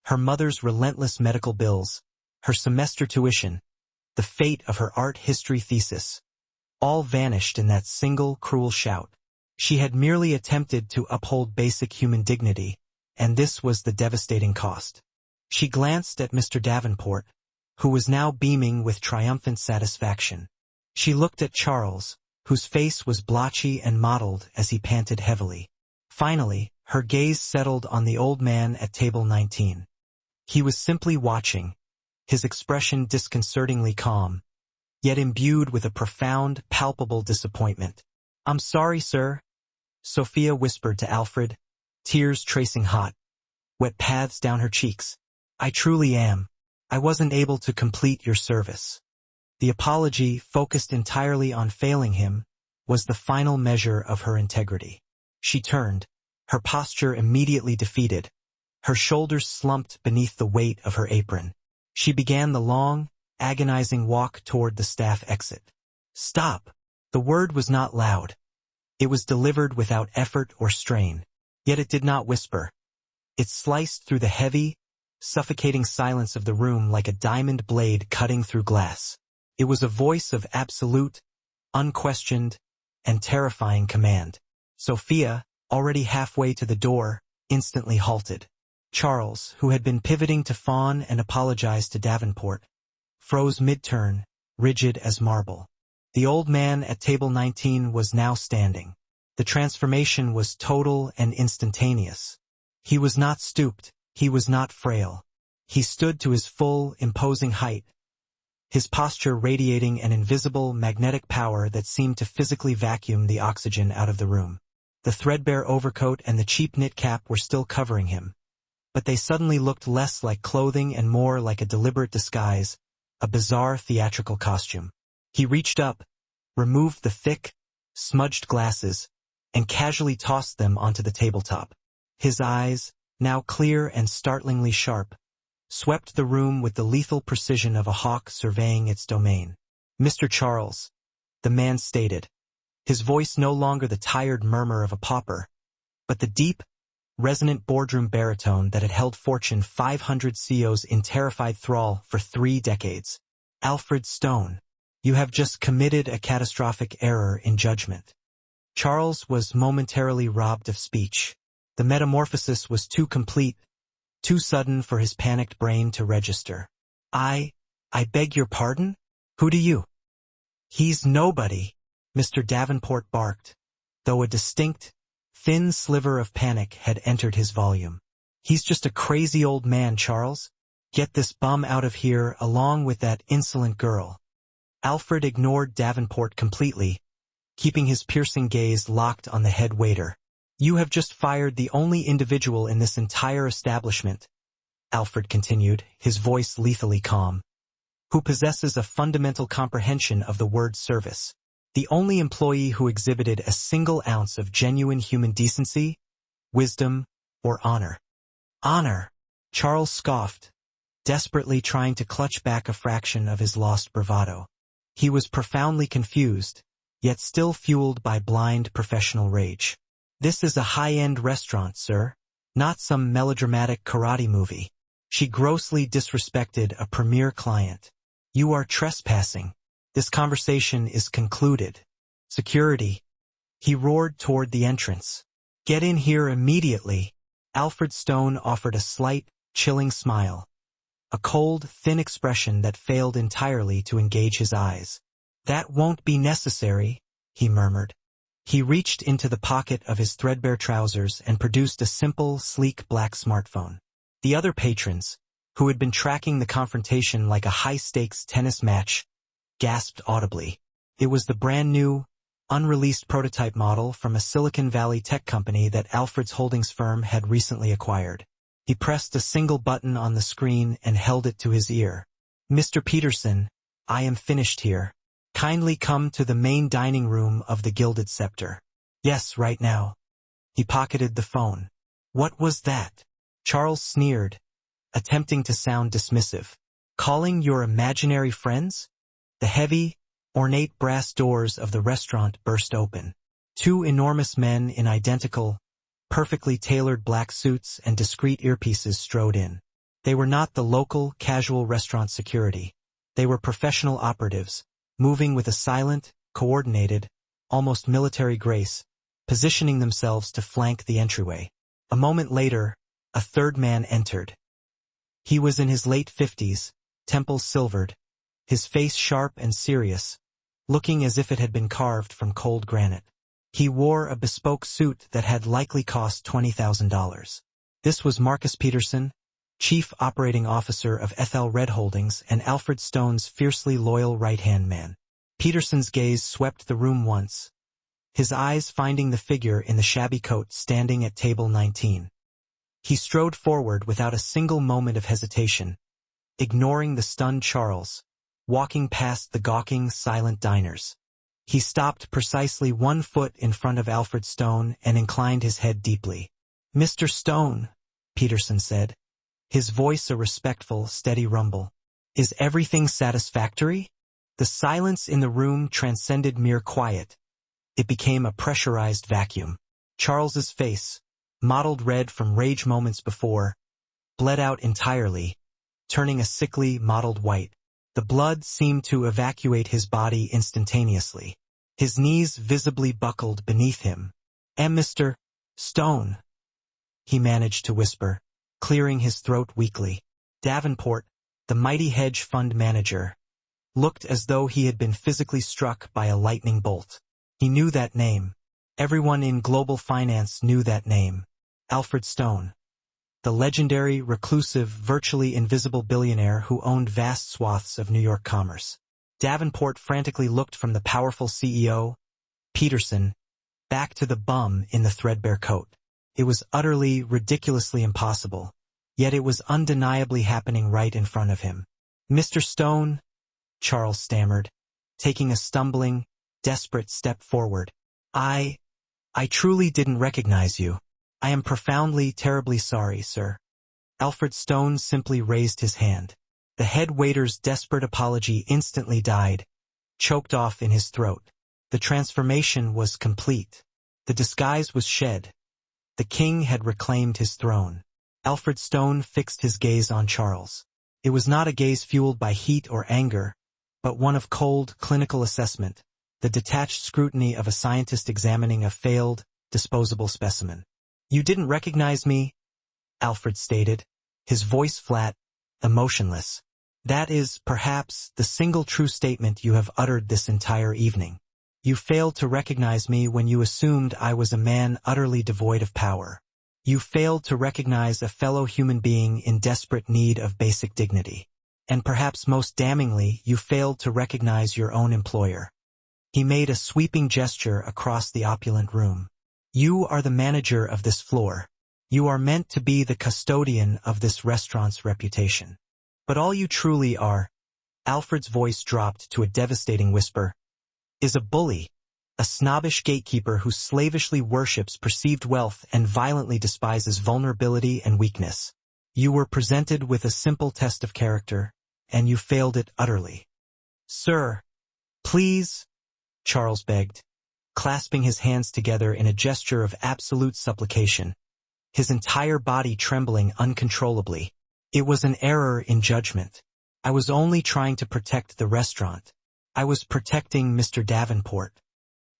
her mother's relentless medical bills, her semester tuition, the fate of her art history thesis, all vanished in that single cruel shout. She had merely attempted to uphold basic human dignity, and this was the devastating cost. She glanced at Mr. Davenport, who was now beaming with triumphant satisfaction. She looked at Charles, whose face was blotchy and mottled as he panted heavily. Finally, her gaze settled on the old man at table 19. He was simply watching, his expression disconcertingly calm, yet imbued with a profound, palpable disappointment. "I'm sorry, sir," Sophia whispered to Alfred, tears tracing hot, wet paths down her cheeks. "I truly am. I wasn't able to complete your service." The apology, focused entirely on failing him, was the final measure of her integrity. She turned, her posture immediately defeated, her shoulders slumped beneath the weight of her apron. She began the long, agonizing walk toward the staff exit. "Stop!" The word was not loud. It was delivered without effort or strain. Yet it did not whisper. It sliced through the heavy, suffocating silence of the room like a diamond blade cutting through glass. It was a voice of absolute, unquestioned, and terrifying command. Sophia, already halfway to the door, instantly halted. Charles, who had been pivoting to fawn and apologize to Davenport, froze mid-turn, rigid as marble. The old man at table 19 was now standing. The transformation was total and instantaneous. He was not stooped, he was not frail. He stood to his full, imposing height, his posture radiating an invisible, magnetic power that seemed to physically vacuum the oxygen out of the room. The threadbare overcoat and the cheap knit cap were still covering him, but they suddenly looked less like clothing and more like a deliberate disguise, a bizarre theatrical costume. He reached up, removed the thick, smudged glasses, and casually tossed them onto the tabletop. His eyes, now clear and startlingly sharp, swept the room with the lethal precision of a hawk surveying its domain. "Mr. Charles," the man stated, his voice no longer the tired murmur of a pauper, but the deep, resonant boardroom baritone that had held Fortune 500 CEOs in terrified thrall for 3 decades. "Alfred Stone, you have just committed a catastrophic error in judgment." Charles was momentarily robbed of speech. The metamorphosis was too complete, too sudden for his panicked brain to register. I beg your pardon? Who do you?" "He's nobody," Mr. Davenport barked, though a distinct, thin sliver of panic had entered his volume. "He's just a crazy old man, Charles. Get this bum out of here along with that insolent girl." Alfred ignored Davenport completely, keeping his piercing gaze locked on the head waiter. "You have just fired the only individual in this entire establishment," Alfred continued, his voice lethally calm, "who possesses a fundamental comprehension of the word service. The only employee who exhibited a single ounce of genuine human decency, wisdom, or honor." "Honor?" Charles scoffed, desperately trying to clutch back a fraction of his lost bravado. He was profoundly confused, yet still fueled by blind professional rage. "This is a high-end restaurant, sir, not some melodramatic karate movie." She grossly disrespected a premier client. "You are trespassing. This conversation is concluded. Security." He roared toward the entrance. "Get in here immediately." Alfred Stone offered a slight, chilling smile, a cold, thin expression that failed entirely to engage his eyes. "That won't be necessary," he murmured. He reached into the pocket of his threadbare trousers and produced a simple, sleek black smartphone. The other patrons, who had been tracking the confrontation like a high-stakes tennis match, gasped audibly. It was the brand-new, unreleased prototype model from a Silicon Valley tech company that Alfred's holdings firm had recently acquired. He pressed a single button on the screen and held it to his ear. "Mr. Peterson, I am finished here. Kindly come to the main dining room of the Gilded Scepter." "Yes, right now." He pocketed the phone. "What was that?" Charles sneered, attempting to sound dismissive. "Calling your imaginary friends?" The heavy, ornate brass doors of the restaurant burst open. Two enormous men in identical, perfectly tailored black suits and discreet earpieces strode in. They were not the local, casual restaurant security. They were professional operatives, moving with a silent, coordinated, almost military grace, positioning themselves to flank the entryway. A moment later, a third man entered. He was in his late 50s, temples silvered, his face sharp and serious, looking as if it had been carved from cold granite. He wore a bespoke suit that had likely cost $20,000. This was Marcus Peterson, Chief Operating Officer of FL Red Holdings and Alfred Stone's fiercely loyal right-hand man. Peterson's gaze swept the room once, his eyes finding the figure in the shabby coat standing at table 19. He strode forward without a single moment of hesitation, ignoring the stunned Charles, walking past the gawking, silent diners. He stopped precisely 1 foot in front of Alfred Stone and inclined his head deeply. "Mr. Stone," Peterson said, his voice a respectful, steady rumble. "Is everything satisfactory?" The silence in the room transcended mere quiet. It became a pressurized vacuum. Charles's face, mottled red from rage moments before, bled out entirely, turning a sickly, mottled white. The blood seemed to evacuate his body instantaneously. His knees visibly buckled beneath him. "Mr. Stone," he managed to whisper, clearing his throat weakly. Davenport, the mighty hedge fund manager, looked as though he had been physically struck by a lightning bolt. He knew that name. Everyone in global finance knew that name. Alfred Stone. The legendary, reclusive, virtually invisible billionaire who owned vast swaths of New York commerce. Davenport frantically looked from the powerful CEO, Peterson, back to the bum in the threadbare coat. It was utterly, ridiculously impossible, yet it was undeniably happening right in front of him. "Mr. Stone," Charles stammered, taking a stumbling, desperate step forward. I truly didn't recognize you. I am profoundly, terribly sorry, sir." Alfred Stone simply raised his hand. The head waiter's desperate apology instantly died, choked off in his throat. The transformation was complete. The disguise was shed. The king had reclaimed his throne. Alfred Stone fixed his gaze on Charles. It was not a gaze fueled by heat or anger, but one of cold, clinical assessment, the detached scrutiny of a scientist examining a failed, disposable specimen. "You didn't recognize me," Alfred stated, his voice flat, emotionless. "That is, perhaps, the single true statement you have uttered this entire evening. You failed to recognize me when you assumed I was a man utterly devoid of power. You failed to recognize a fellow human being in desperate need of basic dignity. And perhaps most damningly, you failed to recognize your own employer." He made a sweeping gesture across the opulent room. "You are the manager of this floor. You are meant to be the custodian of this restaurant's reputation. But all you truly are," Alfred's voice dropped to a devastating whisper, "is a bully, a snobbish gatekeeper who slavishly worships perceived wealth and violently despises vulnerability and weakness. You were presented with a simple test of character, and you failed it utterly." "Sir, please," Charles begged, clasping his hands together in a gesture of absolute supplication, his entire body trembling uncontrollably. "It was an error in judgment. I was only trying to protect the restaurant. I was protecting Mr. Davenport."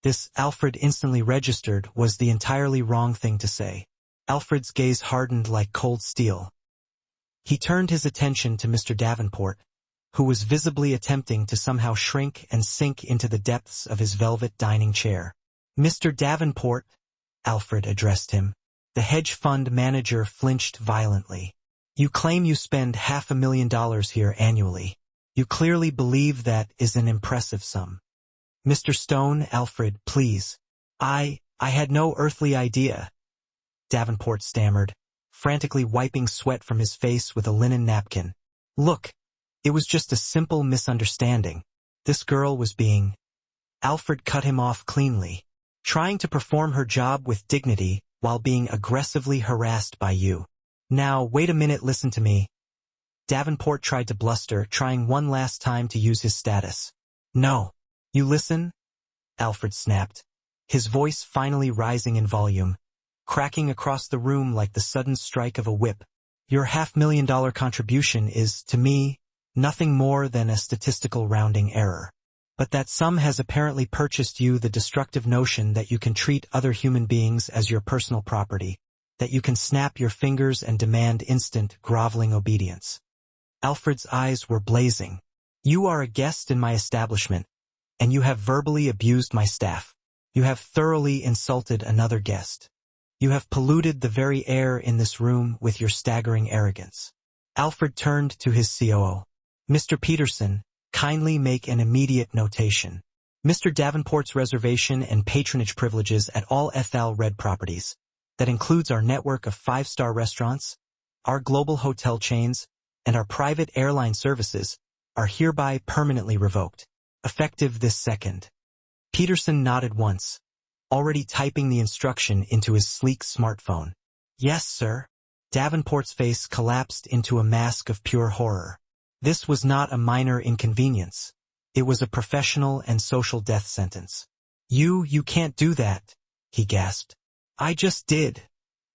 This, Alfred instantly registered, was the entirely wrong thing to say. Alfred's gaze hardened like cold steel. He turned his attention to Mr. Davenport, who was visibly attempting to somehow shrink and sink into the depths of his velvet dining chair. "Mr. Davenport," Alfred addressed him. The hedge fund manager flinched violently. "You claim you spend $500,000 here annually. You clearly believe that is an impressive sum." "Mr. Stone, Alfred, please. I had no earthly idea," Davenport stammered, frantically wiping sweat from his face with a linen napkin. "Look, it was just a simple misunderstanding. This girl was being—" Alfred cut him off cleanly. "Trying to perform her job with dignity while being aggressively harassed by you. Now, wait a minute, listen to me." Davenport tried to bluster, trying one last time to use his status. No. You listen? Alfred snapped, his voice finally rising in volume, cracking across the room like the sudden strike of a whip. Your $500,000 contribution is, to me, nothing more than a statistical rounding error. But that sum has apparently purchased you the destructive notion that you can treat other human beings as your personal property, that you can snap your fingers and demand instant, groveling obedience. Alfred's eyes were blazing. You are a guest in my establishment, and you have verbally abused my staff. You have thoroughly insulted another guest. You have polluted the very air in this room with your staggering arrogance. Alfred turned to his COO. Mr. Peterson, kindly make an immediate notation. Mr. Davenport's reservation and patronage privileges at all Ethel Red properties. That includes our network of 5-star restaurants, our global hotel chains, and our private airline services, are hereby permanently revoked, effective this second. Peterson nodded once, already typing the instruction into his sleek smartphone. Yes, sir. Davenport's face collapsed into a mask of pure horror. This was not a minor inconvenience. It was a professional and social death sentence. You can't do that, he gasped. I just did,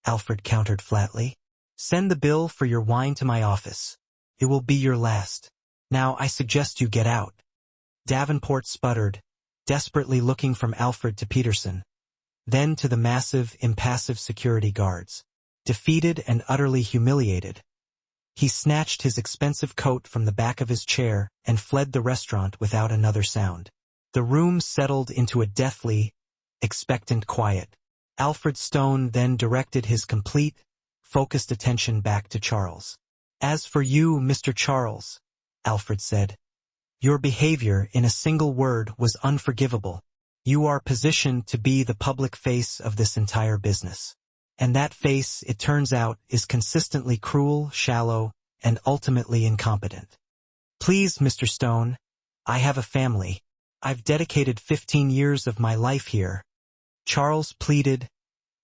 Alfred countered flatly. Send the bill for your wine to my office. It will be your last. Now I suggest you get out. Davenport sputtered, desperately looking from Alfred to Peterson, then to the massive, impassive security guards. Defeated and utterly humiliated, he snatched his expensive coat from the back of his chair and fled the restaurant without another sound. The room settled into a deathly, expectant quiet. Alfred Stone then directed his complete, focused attention back to Charles. As for you, Mr. Charles, Alfred said, your behavior, in a single word, was unforgivable. You are positioned to be the public face of this entire business. And that face, it turns out, is consistently cruel, shallow, and ultimately incompetent. Please, Mr. Stone, I have a family. I've dedicated 15 years of my life here. Charles pleaded,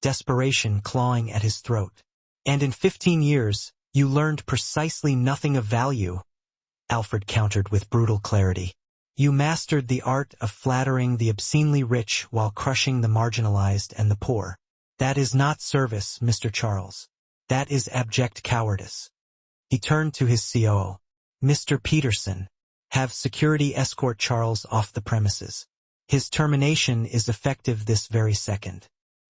desperation clawing at his throat. And in 15 years, you learned precisely nothing of value, Alfred countered with brutal clarity. You mastered the art of flattering the obscenely rich while crushing the marginalized and the poor. That is not service, Mr. Charles. That is abject cowardice. He turned to his COO. Mr. Peterson, have security escort Charles off the premises. His termination is effective this very second.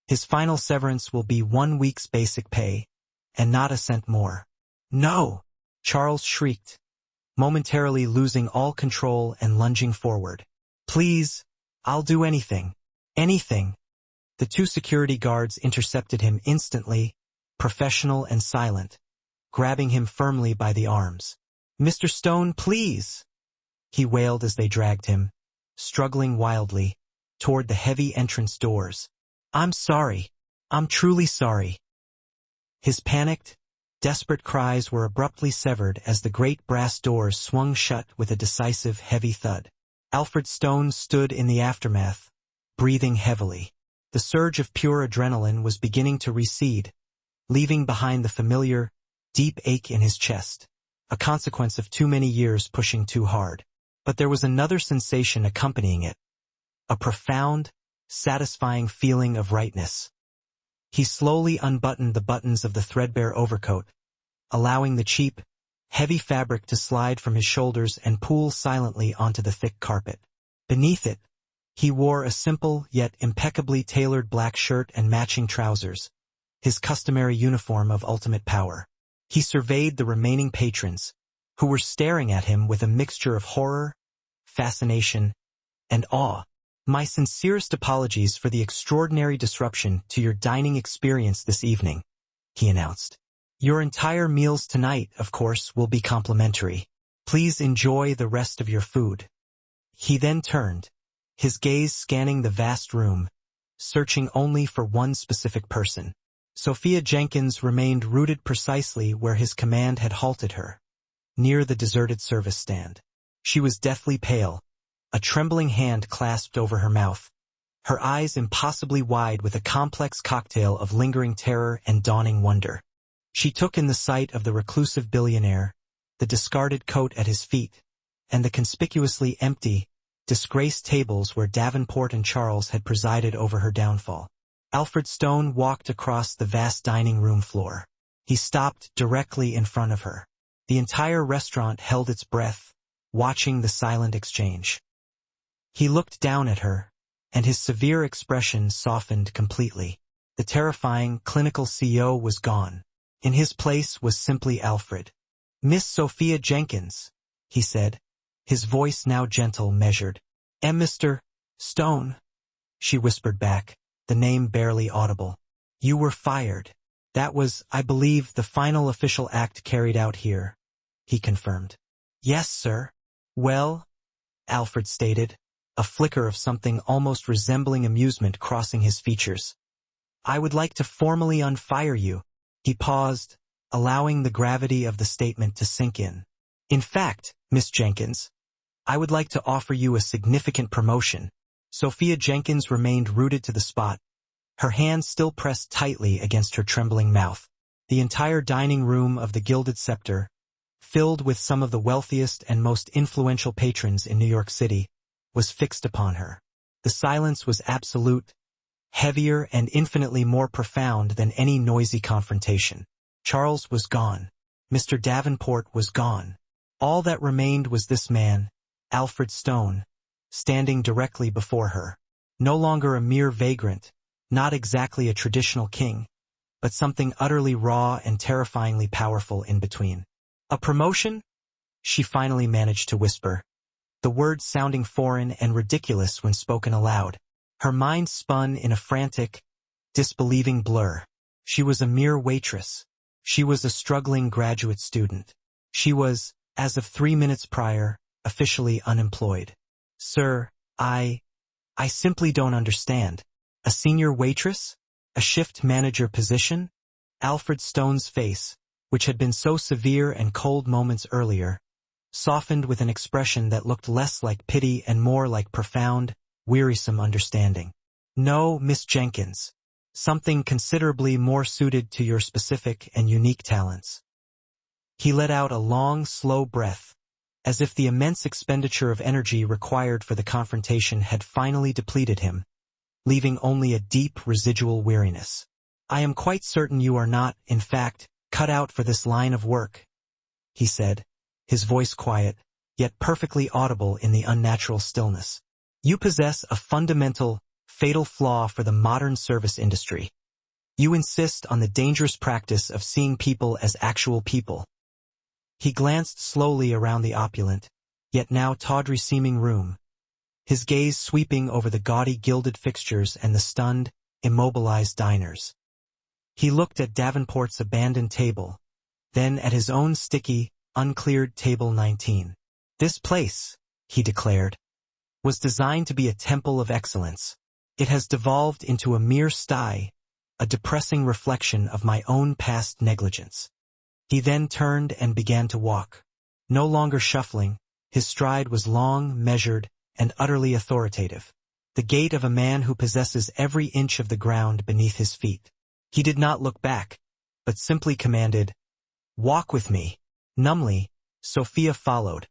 His final severance will be 1 week's basic pay, and not a cent more. No! Charles shrieked, momentarily losing all control and lunging forward. Please, I'll do anything. Anything. The 2 security guards intercepted him instantly, professional and silent, grabbing him firmly by the arms. Mr. Stone, please! He wailed as they dragged him, struggling wildly, toward the heavy entrance doors. I'm sorry. I'm truly sorry. His panicked, desperate cries were abruptly severed as the great brass doors swung shut with a decisive, heavy thud. Alfred Stone stood in the aftermath, breathing heavily. The surge of pure adrenaline was beginning to recede, leaving behind the familiar, deep ache in his chest, a consequence of too many years pushing too hard. But there was another sensation accompanying it, a profound, satisfying feeling of rightness. He slowly unbuttoned the buttons of the threadbare overcoat, allowing the cheap, heavy fabric to slide from his shoulders and pool silently onto the thick carpet. Beneath it, he wore a simple yet impeccably tailored black shirt and matching trousers, his customary uniform of ultimate power. He surveyed the remaining patrons, who were staring at him with a mixture of horror, fascination, and awe. My sincerest apologies for the extraordinary disruption to your dining experience this evening, he announced. Your entire meals tonight, of course, will be complimentary. Please enjoy the rest of your food. He then turned, his gaze scanning the vast room, searching only for one specific person. Sophia Jenkins remained rooted precisely where his command had halted her, near the deserted service stand. She was deathly pale, a trembling hand clasped over her mouth, her eyes impossibly wide with a complex cocktail of lingering terror and dawning wonder. She took in the sight of the reclusive billionaire, the discarded coat at his feet, and the conspicuously empty, disgraced tables where Davenport and Charles had presided over her downfall. Alfred Stone walked across the vast dining room floor. He stopped directly in front of her. The entire restaurant held its breath, watching the silent exchange. He looked down at her, and his severe expression softened completely. The terrifying, clinical CEO was gone. In his place was simply Alfred. "Miss Sophia Jenkins," he said, his voice now gentle, measured. "Mr. Stone," she whispered back, the name barely audible. "You were fired. That was, I believe, the final official act carried out here," he confirmed. "Yes, sir." "Well," Alfred stated, a flicker of something almost resembling amusement crossing his features. "I would like to formally unfire you." He paused, allowing the gravity of the statement to sink in. "In fact, Miss Jenkins, I would like to offer you a significant promotion." Sophia Jenkins remained rooted to the spot, her hand still pressed tightly against her trembling mouth. The entire dining room of the Gilded Scepter, filled with some of the wealthiest and most influential patrons in New York City, was fixed upon her. The silence was absolute, heavier and infinitely more profound than any noisy confrontation. Charles was gone. Mr. Davenport was gone. All that remained was this man, Alfred Stone, standing directly before her. No longer a mere vagrant, not exactly a traditional king, but something utterly raw and terrifyingly powerful in between. "A promotion?" she finally managed to whisper, the words sounding foreign and ridiculous when spoken aloud. Her mind spun in a frantic, disbelieving blur. She was a mere waitress. She was a struggling graduate student. She was, as of 3 minutes prior, officially unemployed. "Sir, I simply don't understand. A senior waitress? A shift manager position?" Alfred Stone's face, which had been so severe and cold moments earlier, softened with an expression that looked less like pity and more like profound, wearisome understanding. "No, Miss Jenkins. Something considerably more suited to your specific and unique talents." He let out a long, slow breath, as if the immense expenditure of energy required for the confrontation had finally depleted him, leaving only a deep residual weariness. "I am quite certain you are not, in fact, cut out for this line of work," he said, his voice quiet, yet perfectly audible in the unnatural stillness. "You possess a fundamental, fatal flaw for the modern service industry. You insist on the dangerous practice of seeing people as actual people." He glanced slowly around the opulent, yet now tawdry-seeming room, his gaze sweeping over the gaudy gilded fixtures and the stunned, immobilized diners. He looked at Davenport's abandoned table, then at his own sticky, uncleared table 19. "This place," he declared, "was designed to be a temple of excellence. It has devolved into a mere sty, a depressing reflection of my own past negligence." He then turned and began to walk. No longer shuffling, his stride was long, measured, and utterly authoritative. The gait of a man who possesses every inch of the ground beneath his feet. He did not look back, but simply commanded, "Walk with me." Numbly, Sophia followed,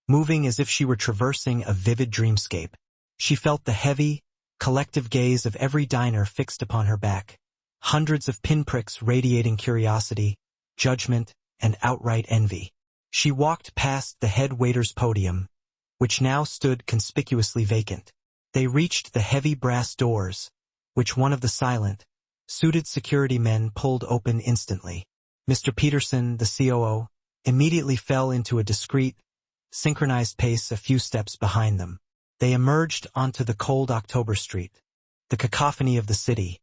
moving as if she were traversing a vivid dreamscape. She felt the heavy, collective gaze of every diner fixed upon her back, hundreds of pinpricks radiating curiosity, judgment, and outright envy. She walked past the head waiter's podium, which now stood conspicuously vacant. They reached the heavy brass doors, which one of the silent, suited security men pulled open instantly. Mr. Peterson, the COO, immediately fell into a discreet, synchronized pace a few steps behind them. They emerged onto the cold October street. The cacophony of the city,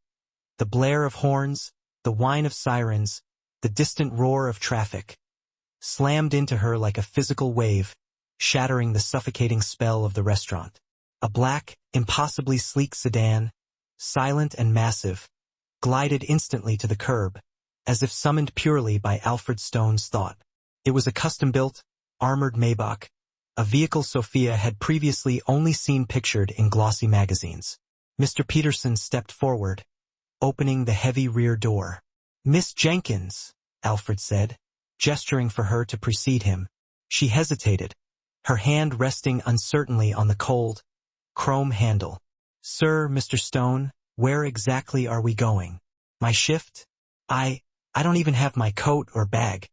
the blare of horns, the whine of sirens, the distant roar of traffic, slammed into her like a physical wave, shattering the suffocating spell of the restaurant. A black, impossibly sleek sedan, silent and massive, glided instantly to the curb, as if summoned purely by Alfred Stone's thought. It was a custom-built, armored Maybach, a vehicle Sophia had previously only seen pictured in glossy magazines. Mr. Peterson stepped forward, opening the heavy rear door. "Miss Jenkins," Alfred said, gesturing for her to precede him. She hesitated, her hand resting uncertainly on the cold, chrome handle. "Sir, Mr. Stone, where exactly are we going?" "My shift? I don't even have my coat or bag."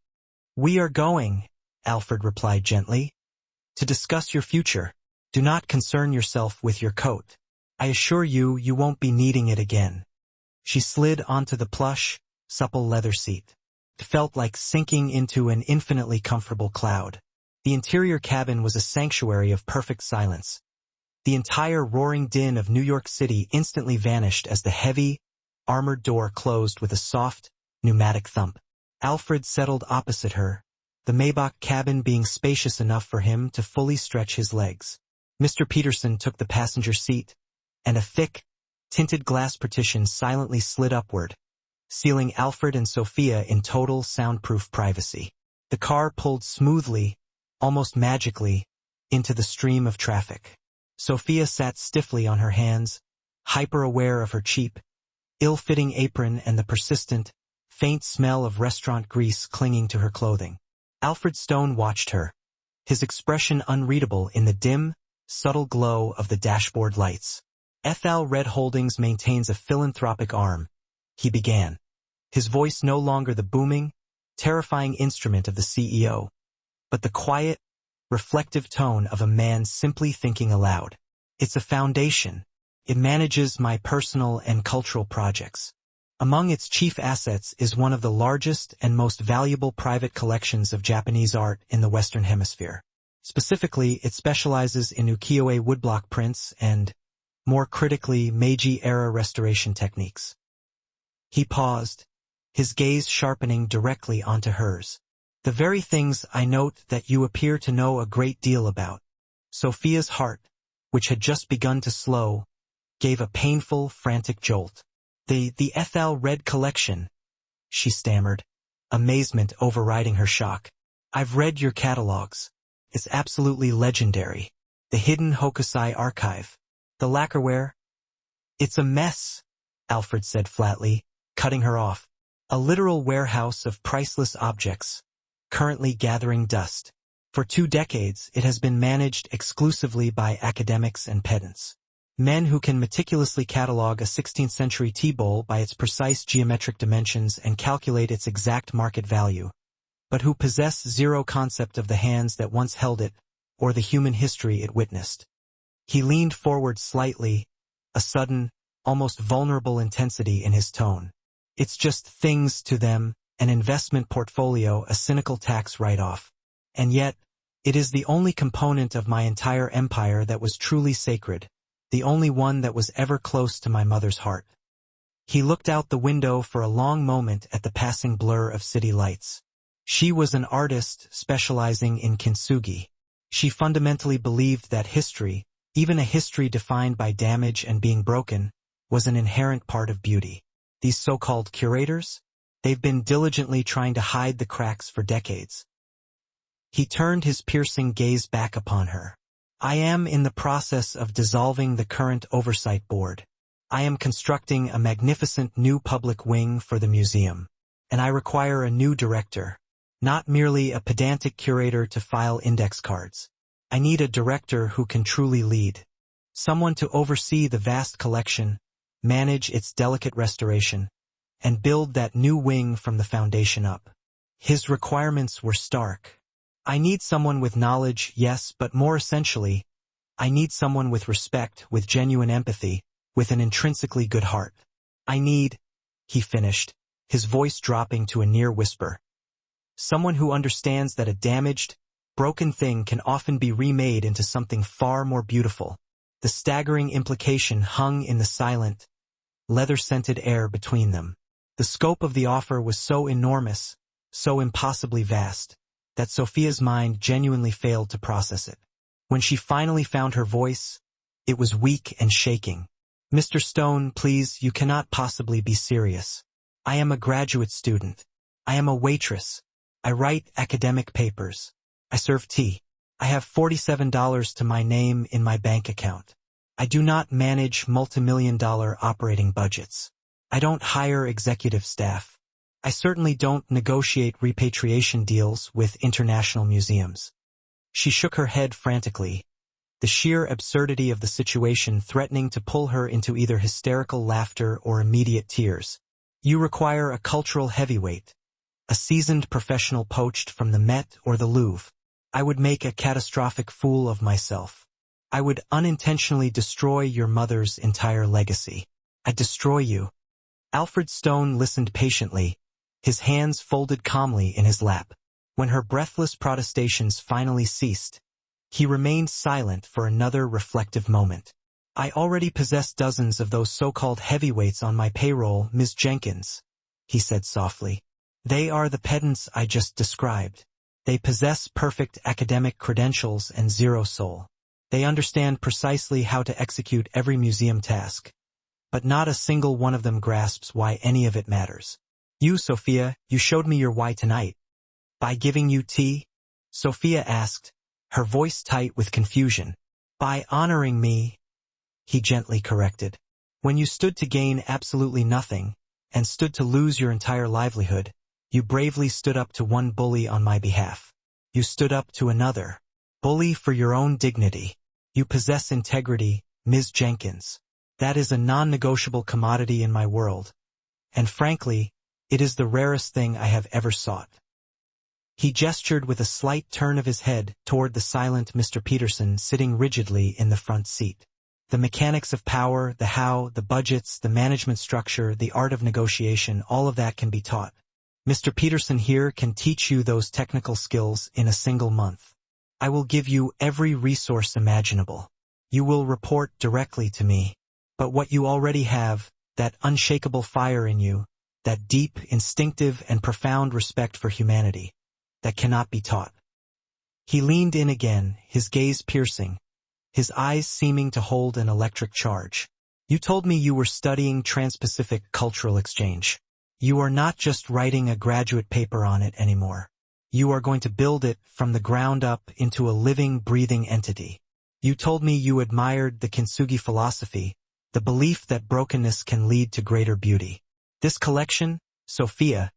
"We are going," Alfred replied gently, "to discuss your future. Do not concern yourself with your coat. I assure you, you won't be needing it again." She slid onto the plush, supple leather seat. It felt like sinking into an infinitely comfortable cloud. The interior cabin was a sanctuary of perfect silence. The entire roaring din of New York City instantly vanished as the heavy, armored door closed with a soft, pneumatic thump. Alfred settled opposite her, the Maybach cabin being spacious enough for him to fully stretch his legs. Mr. Peterson took the passenger seat, and a thick, tinted glass partition silently slid upward, sealing Alfred and Sophia in total soundproof privacy. The car pulled smoothly, almost magically, into the stream of traffic. Sophia sat stiffly on her hands, hyper-aware of her cheap, ill-fitting apron and the persistent, faint smell of restaurant grease clinging to her clothing. Alfred Stone watched her, his expression unreadable in the dim, subtle glow of the dashboard lights. "FL Red Holdings maintains a philanthropic arm," he began, his voice no longer the booming, terrifying instrument of the CEO, but the quiet, reflective tone of a man simply thinking aloud. "It's a foundation. It manages my personal and cultural projects. Among its chief assets is one of the largest and most valuable private collections of Japanese art in the Western Hemisphere. Specifically, it specializes in ukiyo-e woodblock prints and, more critically, Meiji-era restoration techniques." He paused, his gaze sharpening directly onto hers. "The very things I note that you appear to know a great deal about." Sophia's heart, which had just begun to slow, gave a painful, frantic jolt. The FL Red collection," she stammered, amazement overriding her shock. "I've read your catalogs. It's absolutely legendary. The hidden Hokusai archive. The lacquerware." "It's a mess," Alfred said flatly, cutting her off. "A literal warehouse of priceless objects, currently gathering dust. For 2 decades, it has been managed exclusively by academics and pedants. Men who can meticulously catalog a 16th-century tea bowl by its precise geometric dimensions and calculate its exact market value, but who possess zero concept of the hands that once held it, or the human history it witnessed." He leaned forward slightly, a sudden, almost vulnerable intensity in his tone. "It's just things to them, an investment portfolio, a cynical tax write-off. And yet, it is the only component of my entire empire that was truly sacred, the only one that was ever close to my mother's heart." He looked out the window for a long moment at the passing blur of city lights. She was an artist specializing in kintsugi. She fundamentally believed that history, even a history defined by damage and being broken, was an inherent part of beauty. These so-called curators? They've been diligently trying to hide the cracks for decades. He turned his piercing gaze back upon her. "I am in the process of dissolving the current oversight board. I am constructing a magnificent new public wing for the museum, and I require a new director, not merely a pedantic curator to file index cards. I need a director who can truly lead, someone to oversee the vast collection, manage its delicate restoration, and build that new wing from the foundation up." His requirements were stark. "I need someone with knowledge, yes, but more essentially, I need someone with respect, with genuine empathy, with an intrinsically good heart. I need," he finished, his voice dropping to a near whisper, "someone who understands that a damaged, broken thing can often be remade into something far more beautiful." The staggering implication hung in the silent, leather-scented air between them. The scope of the offer was so enormous, so impossibly vast, that Sophia's mind genuinely failed to process it. When she finally found her voice, it was weak and shaking. "Mr. Stone, please, you cannot possibly be serious. I am a graduate student. I am a waitress. I write academic papers. I serve tea. I have $47 to my name in my bank account. I do not manage multimillion-dollar operating budgets. I don't hire executive staff. I certainly don't negotiate repatriation deals with international museums. She shook her head frantically, the sheer absurdity of the situation threatening to pull her into either hysterical laughter or immediate tears. You require a cultural heavyweight, a seasoned professional poached from the Met or the Louvre. I would make a catastrophic fool of myself. I would unintentionally destroy your mother's entire legacy. I'd destroy you. Alfred Stone listened patiently, his hands folded calmly in his lap. When her breathless protestations finally ceased, he remained silent for another reflective moment. I already possess dozens of those so-called heavyweights on my payroll, Ms. Jenkins, he said softly. They are the pedants I just described. They possess perfect academic credentials and zero soul. They understand precisely how to execute every museum task, but not a single one of them grasps why any of it matters. You, Sophia, you showed me your why tonight. By giving you tea? Sophia asked, her voice tight with confusion. By honoring me, he gently corrected. When you stood to gain absolutely nothing, and stood to lose your entire livelihood, you bravely stood up to one bully on my behalf. You stood up to another. Bully for your own dignity. You possess integrity, Ms. Jenkins. That is a non-negotiable commodity in my world. And frankly, it is the rarest thing I have ever sought. He gestured with a slight turn of his head toward the silent Mr. Peterson sitting rigidly in the front seat. The mechanics of power, the how, the budgets, the management structure, the art of negotiation, all of that can be taught. Mr. Peterson here can teach you those technical skills in a single month. I will give you every resource imaginable. You will report directly to me. But what you already have, that unshakable fire in you, that deep, instinctive, and profound respect for humanity, that cannot be taught. He leaned in again, his gaze piercing, his eyes seeming to hold an electric charge. You told me you were studying Trans-Pacific Cultural Exchange. You are not just writing a graduate paper on it anymore. You are going to build it from the ground up into a living, breathing entity. You told me you admired the Kintsugi philosophy, the belief that brokenness can lead to greater beauty. This collection, Sophia,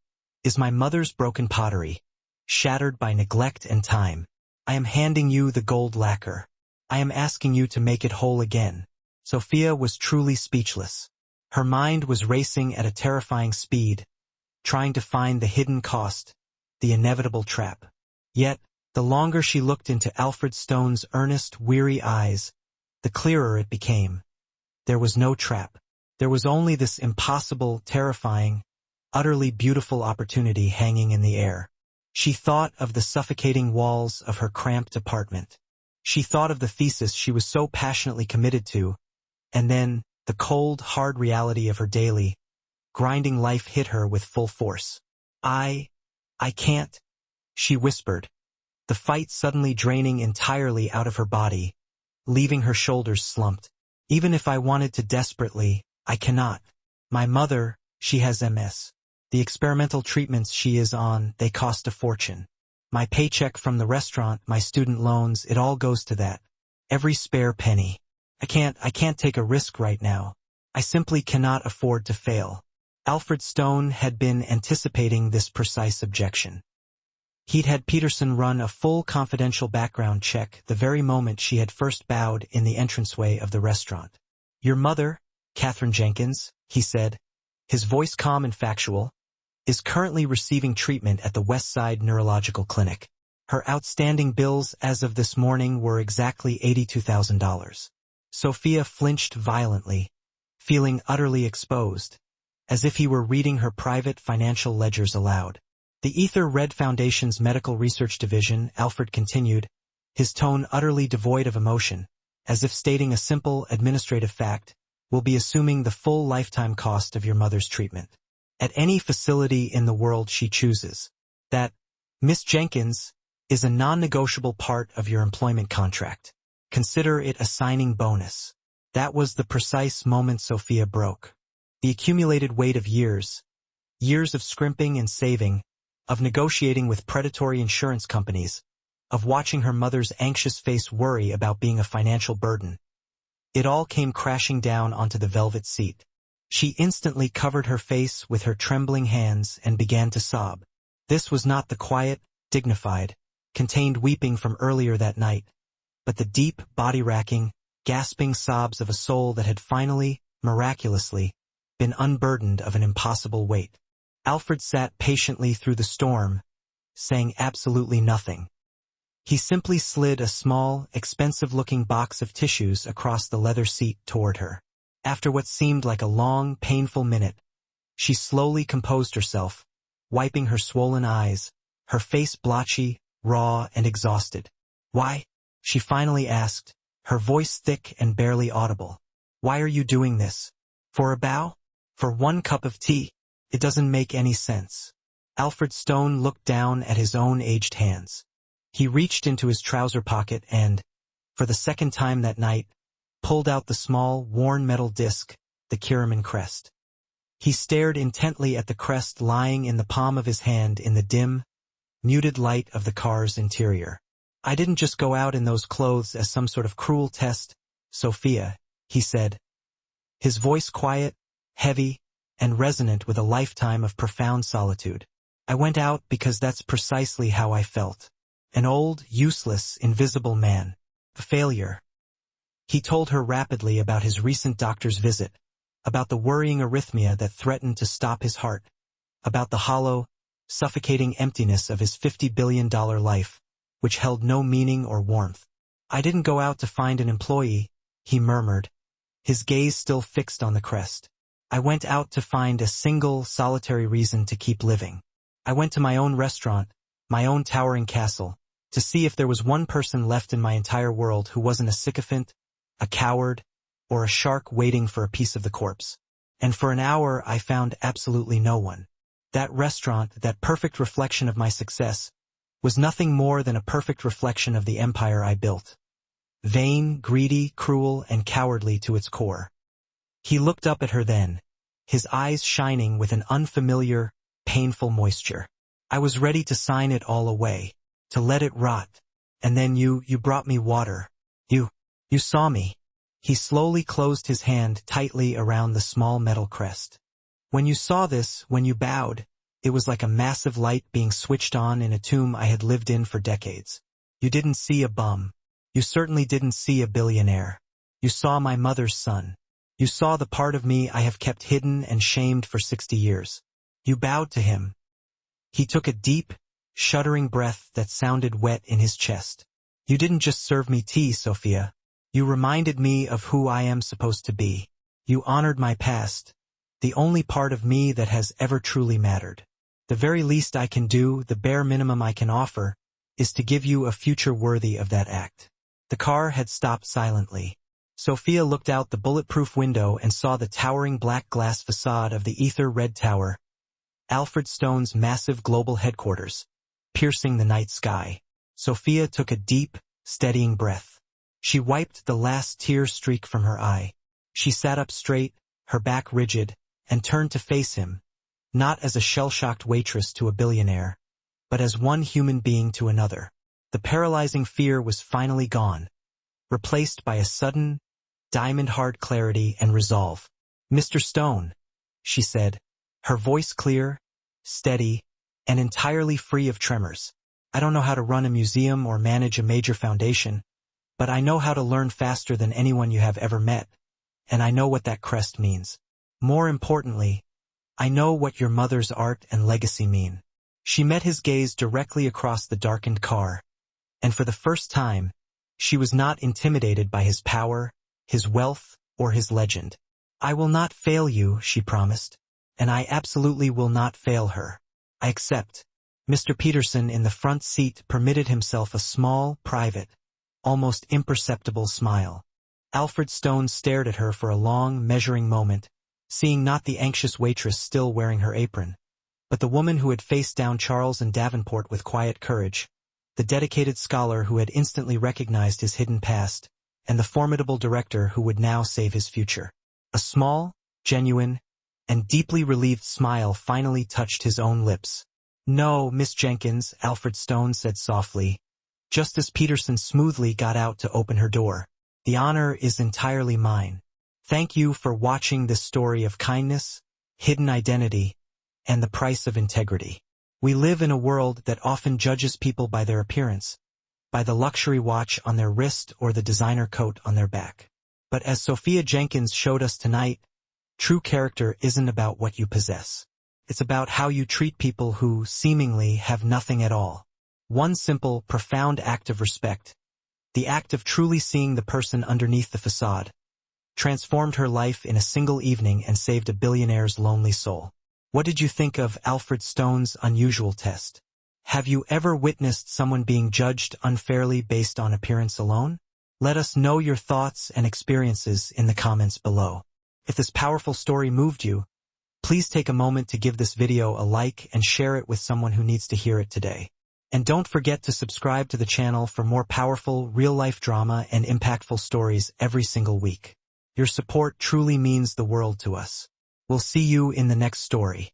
is my mother's broken pottery, shattered by neglect and time. I am handing you the gold lacquer. I am asking you to make it whole again. Sophia was truly speechless. Her mind was racing at a terrifying speed, trying to find the hidden cost, the inevitable trap. Yet, the longer she looked into Alfred Stone's earnest, weary eyes, the clearer it became. There was no trap. There was only this impossible, terrifying, utterly beautiful opportunity hanging in the air. She thought of the suffocating walls of her cramped apartment. She thought of the thesis she was so passionately committed to, and then the cold, hard reality of her daily, grinding life hit her with full force. I can't, she whispered, the fight suddenly draining entirely out of her body, leaving her shoulders slumped. Even if I wanted to desperately, I cannot. My mother, she has MS. The experimental treatments she is on, they cost a fortune. My paycheck from the restaurant, my student loans, it all goes to that. Every spare penny. I can't take a risk right now. I simply cannot afford to fail. Alfred Stone had been anticipating this precise objection. He'd had Peterson run a full confidential background check the very moment she had first bowed in the entranceway of the restaurant. Your mother, Catherine Jenkins, he said, his voice calm and factual, is currently receiving treatment at the West Side Neurological Clinic. Her outstanding bills as of this morning were exactly $82,000. Sophia flinched violently, feeling utterly exposed, as if he were reading her private financial ledgers aloud. The Ether Red Foundation's Medical Research Division, Alfred continued, his tone utterly devoid of emotion, as if stating a simple administrative fact, will be assuming the full lifetime cost of your mother's treatment. At any facility in the world she chooses. That, Miss Jenkins, is a non-negotiable part of your employment contract. Consider it a signing bonus. That was the precise moment Sophia broke. The accumulated weight of years of scrimping and saving, of negotiating with predatory insurance companies, of watching her mother's anxious face worry about being a financial burden. It all came crashing down onto the velvet seat. She instantly covered her face with her trembling hands and began to sob. This was not the quiet, dignified, contained weeping from earlier that night, but the deep, body-racking, gasping sobs of a soul that had finally, miraculously, been unburdened of an impossible weight. Alfred sat patiently through the storm, saying absolutely nothing. He simply slid a small, expensive-looking box of tissues across the leather seat toward her. After what seemed like a long, painful minute, she slowly composed herself, wiping her swollen eyes, her face blotchy, raw, and exhausted. "Why?" she finally asked, her voice thick and barely audible. "Why are you doing this? For a bow? For one cup of tea? It doesn't make any sense." Alfred Stone looked down at his own aged hands. He reached into his trouser pocket and, for the second time that night, pulled out the small, worn metal disc, the Kiraman crest. He stared intently at the crest lying in the palm of his hand in the dim, muted light of the car's interior. "I didn't just go out in those clothes as some sort of cruel test, Sophia," he said, his voice quiet, heavy, and resonant with a lifetime of profound solitude. "I went out because that's precisely how I felt. An old, useless, invisible man. A failure." He told her rapidly about his recent doctor's visit, about the worrying arrhythmia that threatened to stop his heart, about the hollow, suffocating emptiness of his $50 billion life, which held no meaning or warmth. "I didn't go out to find an employee," he murmured, his gaze still fixed on the crest. "I went out to find a single, solitary reason to keep living. I went to my own restaurant, my own towering castle, to see if there was one person left in my entire world who wasn't a sycophant, a coward, or a shark waiting for a piece of the corpse. And for an hour I found absolutely no one. That restaurant, that perfect reflection of my success, was nothing more than a perfect reflection of the empire I built. Vain, greedy, cruel, and cowardly to its core." He looked up at her then, his eyes shining with an unfamiliar, painful moisture. "I was ready to sign it all away, to let it rot. And then you brought me water. You saw me." He slowly closed his hand tightly around the small metal crest. "When you saw this, when you bowed, it was like a massive light being switched on in a tomb I had lived in for decades. You didn't see a bum. You certainly didn't see a billionaire. You saw my mother's son. You saw the part of me I have kept hidden and shamed for 60 years. You bowed to him." He took a deep, shuddering breath that sounded wet in his chest. "You didn't just serve me tea, Sophia. You reminded me of who I am supposed to be. You honored my past, the only part of me that has ever truly mattered. The very least I can do, the bare minimum I can offer, is to give you a future worthy of that act." The car had stopped silently. Sophia looked out the bulletproof window and saw the towering black glass facade of the ether-red tower, Alfred Stone's massive global headquarters, piercing the night sky. Sophia took a deep, steadying breath. She wiped the last tear streak from her eye. She sat up straight, her back rigid, and turned to face him, not as a shell-shocked waitress to a billionaire, but as one human being to another. The paralyzing fear was finally gone, replaced by a sudden, diamond-hard clarity and resolve. "Mr. Stone," she said, her voice clear, steady, and entirely free of tremors. "I don't know how to run a museum or manage a major foundation, but I know how to learn faster than anyone you have ever met, and I know what that crest means. More importantly, I know what your mother's art and legacy mean." She met his gaze directly across the darkened car, and for the first time, she was not intimidated by his power, his wealth, or his legend. "I will not fail you," she promised, "and I absolutely will not fail her. I accept." Mr. Peterson in the front seat permitted himself a small, private, almost imperceptible smile. Alfred Stone stared at her for a long, measuring moment, seeing not the anxious waitress still wearing her apron, but the woman who had faced down Charles and Davenport with quiet courage, the dedicated scholar who had instantly recognized his hidden past, and the formidable director who would now save his future. A small, genuine, and deeply relieved smile finally touched his own lips. "No, Miss Jenkins," Alfred Stone said softly, just as Peterson smoothly got out to open her door. "The honor is entirely mine. Thank you for watching this story of kindness, hidden identity, and the price of integrity." We live in a world that often judges people by their appearance, by the luxury watch on their wrist or the designer coat on their back. But as Sophia Jenkins showed us tonight, true character isn't about what you possess. It's about how you treat people who, seemingly, have nothing at all. One simple, profound act of respect, the act of truly seeing the person underneath the facade, transformed her life in a single evening and saved a billionaire's lonely soul. What did you think of Alfred Stone's unusual test? Have you ever witnessed someone being judged unfairly based on appearance alone? Let us know your thoughts and experiences in the comments below. If this powerful story moved you, please take a moment to give this video a like and share it with someone who needs to hear it today. And don't forget to subscribe to the channel for more powerful, real-life drama and impactful stories every single week. Your support truly means the world to us. We'll see you in the next story.